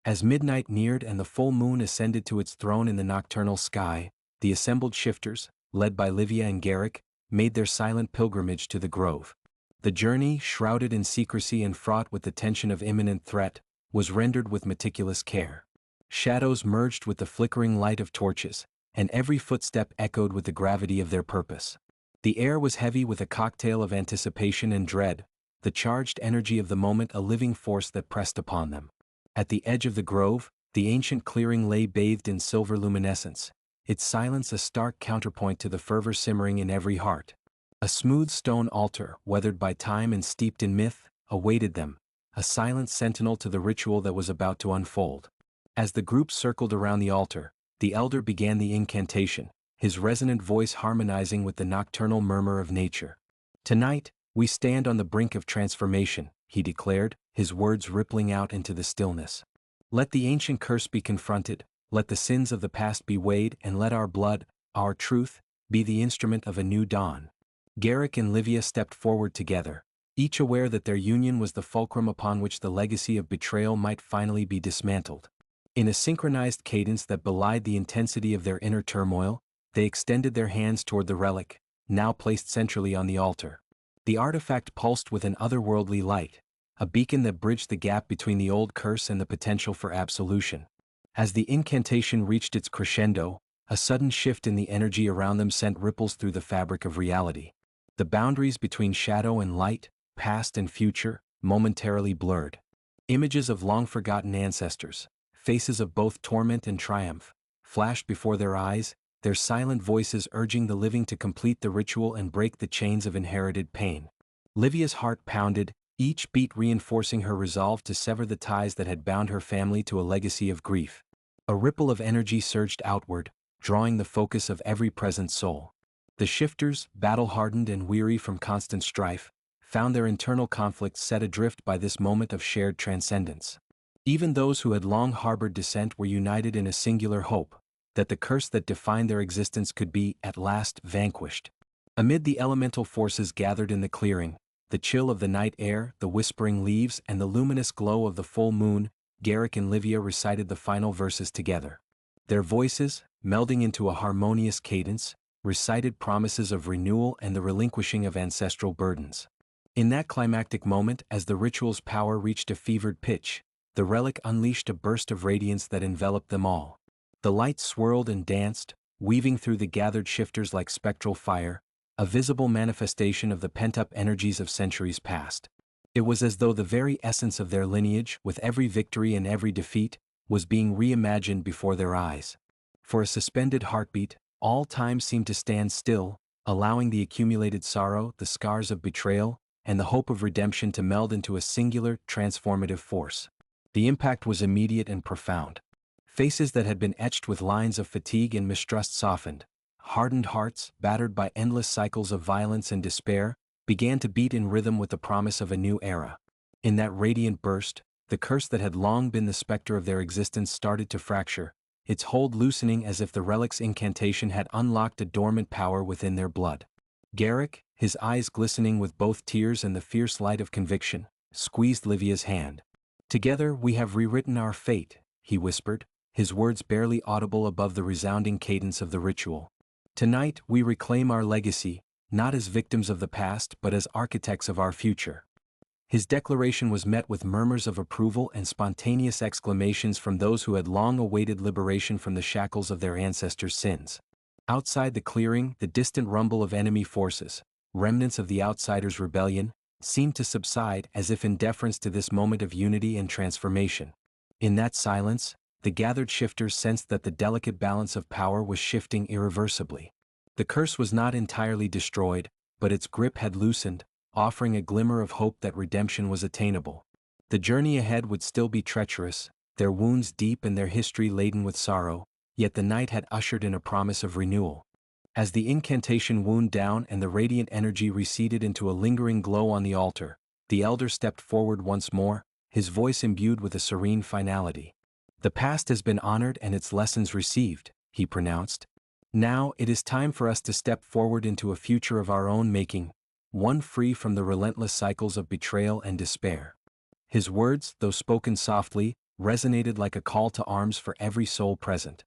As midnight neared and the full moon ascended to its throne in the nocturnal sky, the assembled shifters, led by Livia and Garrick, made their silent pilgrimage to the grove. The journey, shrouded in secrecy and fraught with the tension of imminent threat, was rendered with meticulous care. Shadows merged with the flickering light of torches, and every footstep echoed with the gravity of their purpose. The air was heavy with a cocktail of anticipation and dread, the charged energy of the moment a living force that pressed upon them. At the edge of the grove, the ancient clearing lay bathed in silver luminescence, its silence a stark counterpoint to the fervor simmering in every heart. A smooth stone altar, weathered by time and steeped in myth, awaited them, a silent sentinel to the ritual that was about to unfold. As the group circled around the altar, the elder began the incantation, his resonant voice harmonizing with the nocturnal murmur of nature. "Tonight, we stand on the brink of transformation," he declared, his words rippling out into the stillness. "Let the ancient curse be confronted, let the sins of the past be weighed, and let our blood, our truth, be the instrument of a new dawn." Garrick and Livia stepped forward together, each aware that their union was the fulcrum upon which the legacy of betrayal might finally be dismantled. In a synchronized cadence that belied the intensity of their inner turmoil, they extended their hands toward the relic, now placed centrally on the altar. The artifact pulsed with an otherworldly light, a beacon that bridged the gap between the old curse and the potential for absolution. As the incantation reached its crescendo, a sudden shift in the energy around them sent ripples through the fabric of reality. The boundaries between shadow and light, past and future, momentarily blurred. Images of long-forgotten ancestors, faces of both torment and triumph, flashed before their eyes, their silent voices urging the living to complete the ritual and break the chains of inherited pain. Livia's heart pounded, each beat reinforcing her resolve to sever the ties that had bound her family to a legacy of grief. A ripple of energy surged outward, drawing the focus of every present soul. The shifters, battle-hardened and weary from constant strife, found their internal conflicts set adrift by this moment of shared transcendence. Even those who had long harbored dissent were united in a singular hope, that the curse that defined their existence could be, at last, vanquished. Amid the elemental forces gathered in the clearing, the chill of the night air, the whispering leaves, and the luminous glow of the full moon, Garrick and Livia recited the final verses together. Their voices, melding into a harmonious cadence, recited promises of renewal and the relinquishing of ancestral burdens. In that climactic moment, as the ritual's power reached a fevered pitch, the relic unleashed a burst of radiance that enveloped them all. The light swirled and danced, weaving through the gathered shifters like spectral fire, a visible manifestation of the pent-up energies of centuries past. It was as though the very essence of their lineage, with every victory and every defeat, was being reimagined before their eyes. For a suspended heartbeat, all time seemed to stand still, allowing the accumulated sorrow, the scars of betrayal, and the hope of redemption to meld into a singular, transformative force. The impact was immediate and profound. Faces that had been etched with lines of fatigue and mistrust softened. Hardened hearts, battered by endless cycles of violence and despair, began to beat in rhythm with the promise of a new era. In that radiant burst, the curse that had long been the specter of their existence started to fracture, its hold loosening as if the relic's incantation had unlocked a dormant power within their blood. Garrick, his eyes glistening with both tears and the fierce light of conviction, squeezed Livia's hand. "Together we have rewritten our fate," he whispered, his words barely audible above the resounding cadence of the ritual. "Tonight we reclaim our legacy, not as victims of the past but as architects of our future." His declaration was met with murmurs of approval and spontaneous exclamations from those who had long awaited liberation from the shackles of their ancestors' sins. Outside the clearing, the distant rumble of enemy forces, remnants of the outsiders' rebellion, seemed to subside as if in deference to this moment of unity and transformation. In that silence, the gathered shifters sensed that the delicate balance of power was shifting irreversibly. The curse was not entirely destroyed, but its grip had loosened, offering a glimmer of hope that redemption was attainable. The journey ahead would still be treacherous, their wounds deep and their history laden with sorrow, yet the night had ushered in a promise of renewal. As the incantation wound down and the radiant energy receded into a lingering glow on the altar, the elder stepped forward once more, his voice imbued with a serene finality. "The past has been honored and its lessons received," he pronounced. "Now it is time for us to step forward into a future of our own making, one free from the relentless cycles of betrayal and despair." His words, though spoken softly, resonated like a call to arms for every soul present.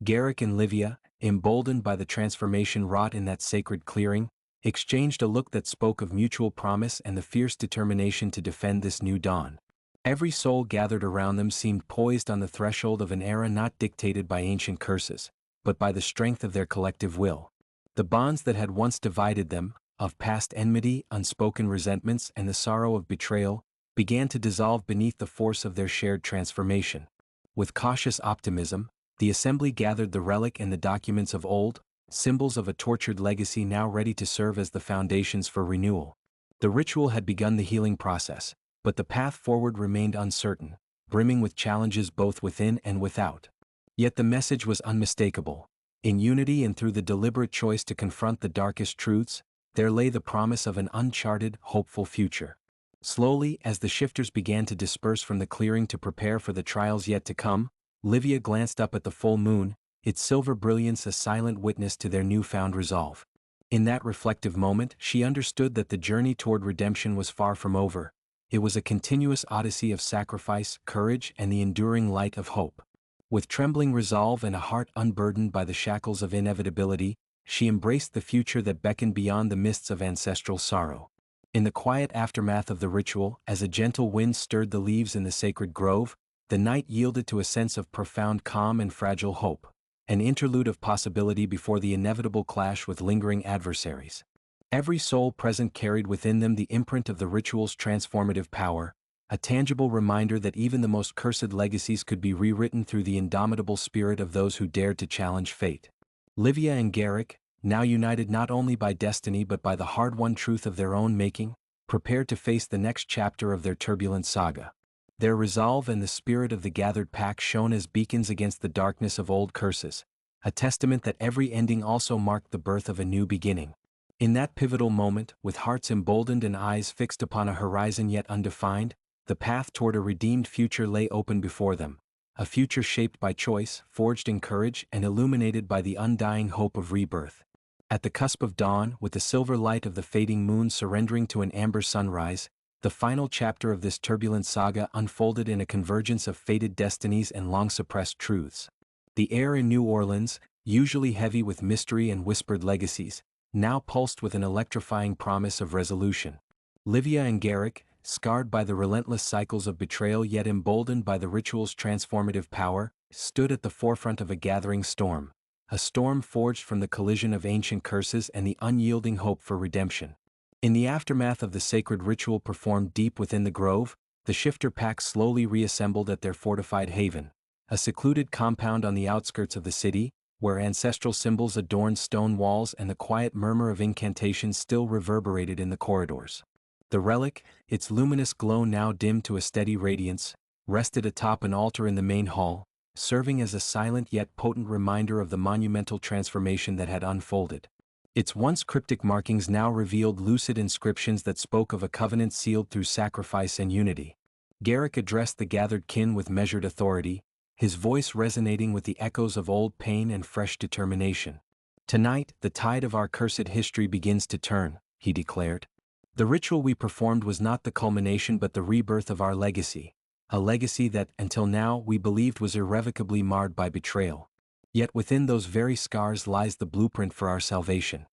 Garrick and Livia, emboldened by the transformation wrought in that sacred clearing, exchanged a look that spoke of mutual promise and the fierce determination to defend this new dawn. Every soul gathered around them seemed poised on the threshold of an era not dictated by ancient curses, but by the strength of their collective will. The bonds that had once divided them, of past enmity, unspoken resentments, and the sorrow of betrayal, began to dissolve beneath the force of their shared transformation. With cautious optimism, the assembly gathered the relic and the documents of old, symbols of a tortured legacy now ready to serve as the foundations for renewal. The ritual had begun the healing process, but the path forward remained uncertain, brimming with challenges both within and without. Yet the message was unmistakable. In unity and through the deliberate choice to confront the darkest truths, there lay the promise of an uncharted, hopeful future. Slowly, as the shifters began to disperse from the clearing to prepare for the trials yet to come, Livia glanced up at the full moon, its silver brilliance a silent witness to their newfound resolve. In that reflective moment, she understood that the journey toward redemption was far from over. It was a continuous odyssey of sacrifice, courage, and the enduring light of hope. With trembling resolve and a heart unburdened by the shackles of inevitability, she embraced the future that beckoned beyond the mists of ancestral sorrow. In the quiet aftermath of the ritual, as a gentle wind stirred the leaves in the sacred grove, the night yielded to a sense of profound calm and fragile hope, an interlude of possibility before the inevitable clash with lingering adversaries. Every soul present carried within them the imprint of the ritual's transformative power, a tangible reminder that even the most cursed legacies could be rewritten through the indomitable spirit of those who dared to challenge fate. Livia and Garrick, now united not only by destiny but by the hard-won truth of their own making, prepared to face the next chapter of their turbulent saga. Their resolve and the spirit of the gathered pack shone as beacons against the darkness of old curses, a testament that every ending also marked the birth of a new beginning. In that pivotal moment, with hearts emboldened and eyes fixed upon a horizon yet undefined, the path toward a redeemed future lay open before them, a future shaped by choice, forged in courage, and illuminated by the undying hope of rebirth. At the cusp of dawn, with the silver light of the fading moon surrendering to an amber sunrise, the final chapter of this turbulent saga unfolded in a convergence of fated destinies and long-suppressed truths. The air in New Orleans, usually heavy with mystery and whispered legacies, now pulsed with an electrifying promise of resolution. Livia and Garrick, scarred by the relentless cycles of betrayal yet emboldened by the ritual's transformative power, stood at the forefront of a gathering storm, a storm forged from the collision of ancient curses and the unyielding hope for redemption. In the aftermath of the sacred ritual performed deep within the grove, the shifter pack slowly reassembled at their fortified haven, a secluded compound on the outskirts of the city, where ancestral symbols adorned stone walls and the quiet murmur of incantations still reverberated in the corridors. The relic, its luminous glow now dimmed to a steady radiance, rested atop an altar in the main hall, serving as a silent yet potent reminder of the monumental transformation that had unfolded. Its once cryptic markings now revealed lucid inscriptions that spoke of a covenant sealed through sacrifice and unity. Garrick addressed the gathered kin with measured authority, his voice resonating with the echoes of old pain and fresh determination. "Tonight, the tide of our cursed history begins to turn," he declared. "The ritual we performed was not the culmination but the rebirth of our legacy, a legacy that, until now, we believed was irrevocably marred by betrayal. Yet within those very scars lies the blueprint for our salvation."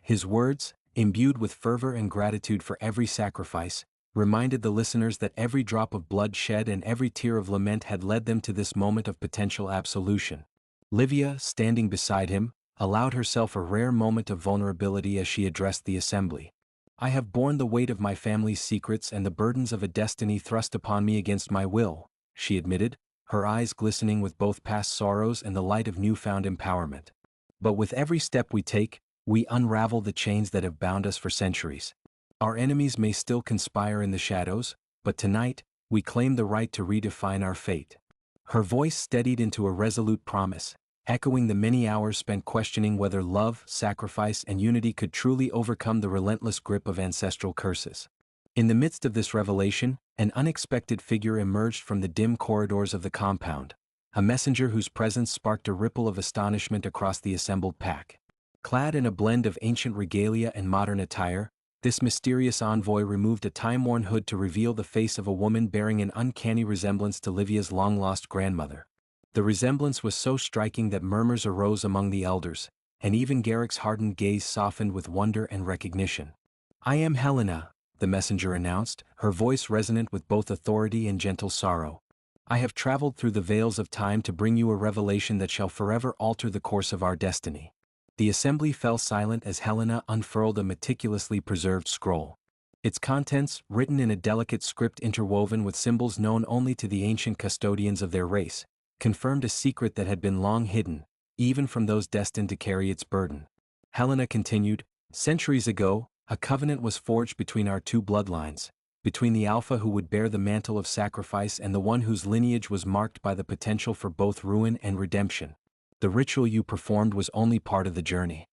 His words, imbued with fervor and gratitude for every sacrifice, reminded the listeners that every drop of blood shed and every tear of lament had led them to this moment of potential absolution. Livia, standing beside him, allowed herself a rare moment of vulnerability as she addressed the assembly. "I have borne the weight of my family's secrets and the burdens of a destiny thrust upon me against my will," she admitted, her eyes glistening with both past sorrows and the light of newfound empowerment. "But with every step we take, we unravel the chains that have bound us for centuries. Our enemies may still conspire in the shadows, but tonight, we claim the right to redefine our fate." Her voice steadied into a resolute promise, echoing the many hours spent questioning whether love, sacrifice, and unity could truly overcome the relentless grip of ancestral curses. In the midst of this revelation, an unexpected figure emerged from the dim corridors of the compound, a messenger whose presence sparked a ripple of astonishment across the assembled pack. Clad in a blend of ancient regalia and modern attire, this mysterious envoy removed a time-worn hood to reveal the face of a woman bearing an uncanny resemblance to Livia's long-lost grandmother. The resemblance was so striking that murmurs arose among the elders, and even Garrick's hardened gaze softened with wonder and recognition. "I am Helena," the messenger announced, her voice resonant with both authority and gentle sorrow. I have traveled through the veils of time to bring you a revelation that shall forever alter the course of our destiny. The assembly fell silent as Helena unfurled a meticulously preserved scroll. Its contents, written in a delicate script interwoven with symbols known only to the ancient custodians of their race, confirmed a secret that had been long hidden, even from those destined to carry its burden. Helena continued, "Centuries ago, a covenant was forged between our two bloodlines, between the Alpha who would bear the mantle of sacrifice and the one whose lineage was marked by the potential for both ruin and redemption. The ritual you performed was only part of the journey.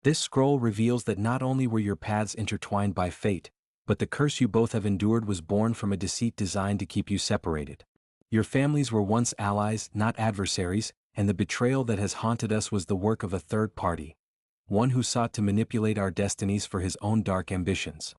This scroll reveals that not only were your paths intertwined by fate, but the curse you both have endured was born from a deceit designed to keep you separated. Your families were once allies, not adversaries, and the betrayal that has haunted us was the work of a third party, one who sought to manipulate our destinies for his own dark ambitions."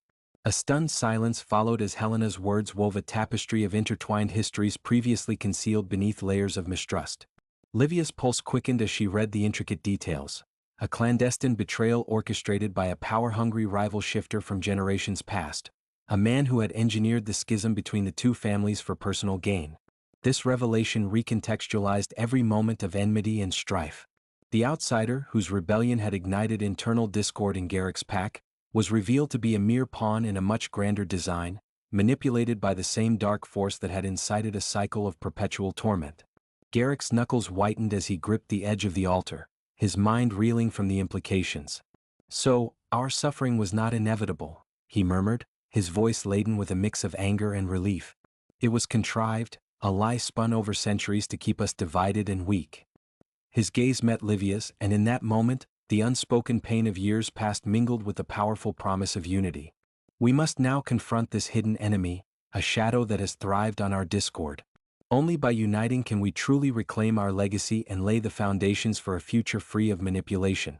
A stunned silence followed as Helena's words wove a tapestry of intertwined histories previously concealed beneath layers of mistrust. Livia's pulse quickened as she read the intricate details. A clandestine betrayal orchestrated by a power-hungry rival shifter from generations past, a man who had engineered the schism between the two families for personal gain. This revelation recontextualized every moment of enmity and strife. The outsider, whose rebellion had ignited internal discord in Garrick's pack, was revealed to be a mere pawn in a much grander design, manipulated by the same dark force that had incited a cycle of perpetual torment. Garrick's knuckles whitened as he gripped the edge of the altar, his mind reeling from the implications. "So, our suffering was not inevitable," he murmured, his voice laden with a mix of anger and relief. "It was contrived, a lie spun over centuries to keep us divided and weak." His gaze met Livia's, and in that moment, the unspoken pain of years past mingled with the powerful promise of unity. "We must now confront this hidden enemy, a shadow that has thrived on our discord. Only by uniting can we truly reclaim our legacy and lay the foundations for a future free of manipulation."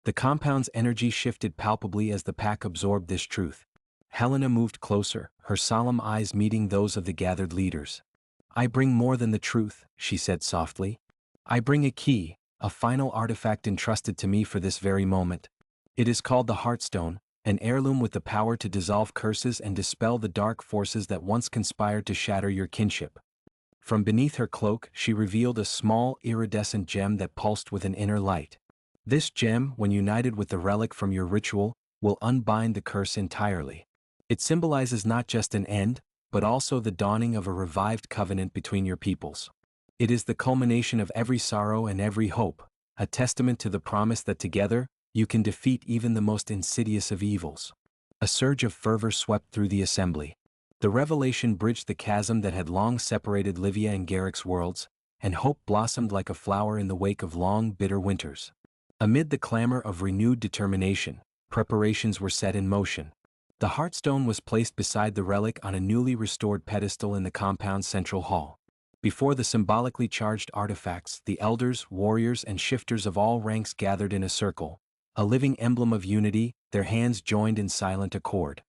The compound's energy shifted palpably as the pack absorbed this truth. Helena moved closer, her solemn eyes meeting those of the gathered leaders. "I bring more than the truth," she said softly. "I bring a key, a final artifact entrusted to me for this very moment. It is called the Heartstone, an heirloom with the power to dissolve curses and dispel the dark forces that once conspired to shatter your kinship." From beneath her cloak she revealed a small, iridescent gem that pulsed with an inner light. "This gem, when united with the relic from your ritual, will unbind the curse entirely. It symbolizes not just an end, but also the dawning of a revived covenant between your peoples. It is the culmination of every sorrow and every hope, a testament to the promise that together, you can defeat even the most insidious of evils." A surge of fervor swept through the assembly. The revelation bridged the chasm that had long separated Livia and Garrick's worlds, and hope blossomed like a flower in the wake of long, bitter winters. Amid the clamor of renewed determination, preparations were set in motion. The Heartstone was placed beside the relic on a newly restored pedestal in the compound's central hall. Before the symbolically charged artifacts, the elders, warriors, and shifters of all ranks gathered in a circle, a living emblem of unity, their hands joined in silent accord.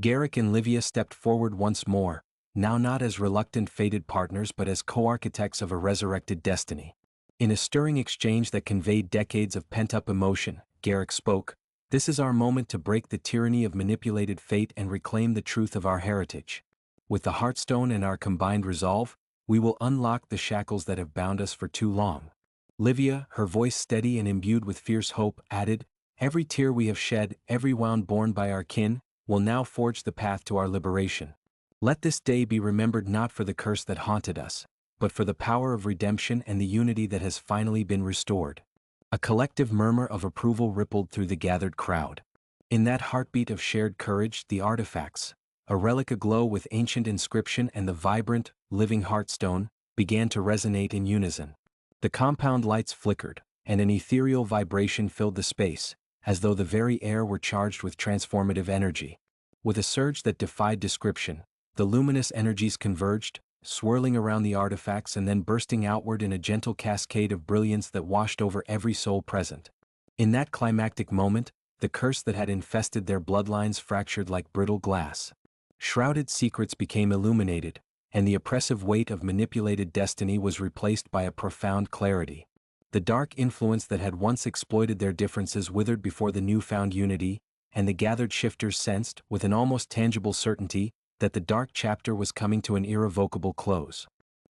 Garrick and Livia stepped forward once more, now not as reluctant fated partners but as co-architects of a resurrected destiny. In a stirring exchange that conveyed decades of pent-up emotion, Garrick spoke, "This is our moment to break the tyranny of manipulated fate and reclaim the truth of our heritage. With the Heartstone and our combined resolve, we will unlock the shackles that have bound us for too long." Livia, her voice steady and imbued with fierce hope, added, "Every tear we have shed, every wound borne by our kin, will now forge the path to our liberation. Let this day be remembered not for the curse that haunted us, but for the power of redemption and the unity that has finally been restored." A collective murmur of approval rippled through the gathered crowd. In that heartbeat of shared courage, the artifacts, a relic aglow with ancient inscription and the vibrant, living Heartstone, began to resonate in unison. The compound lights flickered, and an ethereal vibration filled the space, as though the very air were charged with transformative energy. With a surge that defied description, the luminous energies converged, swirling around the artifacts and then bursting outward in a gentle cascade of brilliance that washed over every soul present. In that climactic moment, the curse that had infested their bloodlines fractured like brittle glass. Shrouded secrets became illuminated, and the oppressive weight of manipulated destiny was replaced by a profound clarity. The dark influence that had once exploited their differences withered before the newfound unity, and the gathered shifters sensed, with an almost tangible certainty, that the dark chapter was coming to an irrevocable close.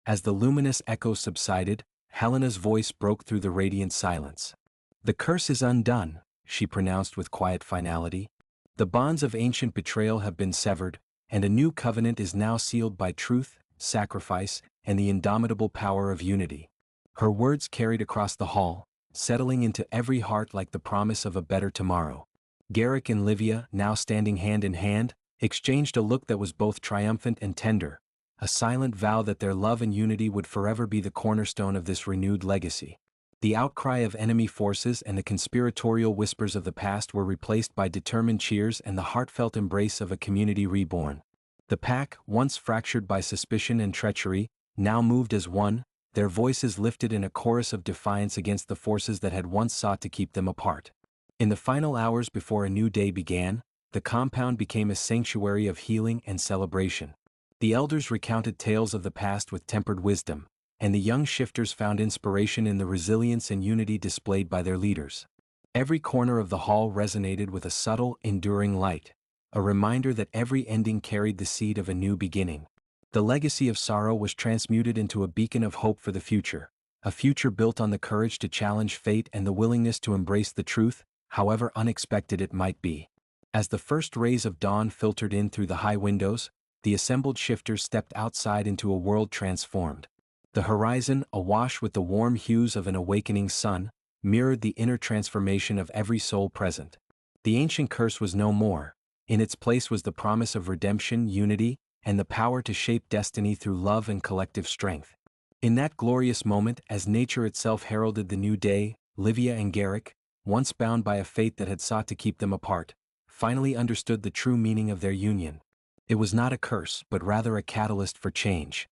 As the luminous echo subsided, Helena's voice broke through the radiant silence. "The curse is undone," she pronounced with quiet finality. "The bonds of ancient betrayal have been severed, and a new covenant is now sealed by truth, sacrifice, and the indomitable power of unity." Her words carried across the hall, settling into every heart like the promise of a better tomorrow. Garrick and Livia, now standing hand in hand, exchanged a look that was both triumphant and tender, a silent vow that their love and unity would forever be the cornerstone of this renewed legacy. The outcry of enemy forces and the conspiratorial whispers of the past were replaced by determined cheers and the heartfelt embrace of a community reborn. The pack, once fractured by suspicion and treachery, now moved as one, their voices lifted in a chorus of defiance against the forces that had once sought to keep them apart. In the final hours before a new day began, the compound became a sanctuary of healing and celebration. The elders recounted tales of the past with tempered wisdom, and the young shifters found inspiration in the resilience and unity displayed by their leaders. Every corner of the hall resonated with a subtle, enduring light, a reminder that every ending carried the seed of a new beginning. The legacy of sorrow was transmuted into a beacon of hope for the future, a future built on the courage to challenge fate and the willingness to embrace the truth, however unexpected it might be. As the first rays of dawn filtered in through the high windows, the assembled shifters stepped outside into a world transformed. The horizon, awash with the warm hues of an awakening sun, mirrored the inner transformation of every soul present. The ancient curse was no more. In its place was the promise of redemption, unity, and the power to shape destiny through love and collective strength. In that glorious moment, as nature itself heralded the new day, Livia and Garrick, once bound by a fate that had sought to keep them apart, finally understood the true meaning of their union. It was not a curse, but rather a catalyst for change.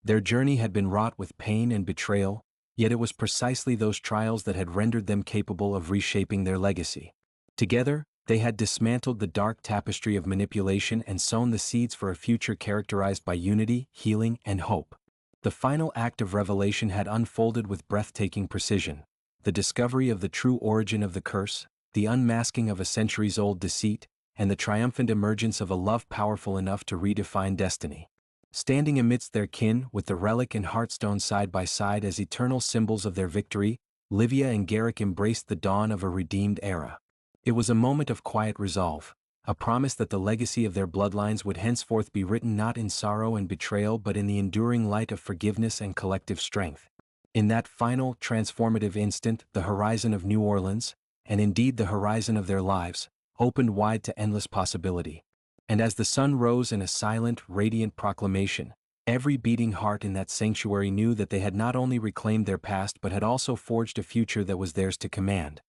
Their journey had been wrought with pain and betrayal, yet it was precisely those trials that had rendered them capable of reshaping their legacy. Together, they had dismantled the dark tapestry of manipulation and sown the seeds for a future characterized by unity, healing, and hope. The final act of revelation had unfolded with breathtaking precision. The discovery of the true origin of the curse, the unmasking of a centuries-old deceit, and the triumphant emergence of a love powerful enough to redefine destiny. Standing amidst their kin, with the relic and heartstone side by side as eternal symbols of their victory, Livia and Garrick embraced the dawn of a redeemed era. It was a moment of quiet resolve, a promise that the legacy of their bloodlines would henceforth be written not in sorrow and betrayal but in the enduring light of forgiveness and collective strength. In that final, transformative instant, the horizon of New Orleans, and indeed the horizon of their lives, opened wide to endless possibility. And as the sun rose in a silent, radiant proclamation, every beating heart in that sanctuary knew that they had not only reclaimed their past but had also forged a future that was theirs to command.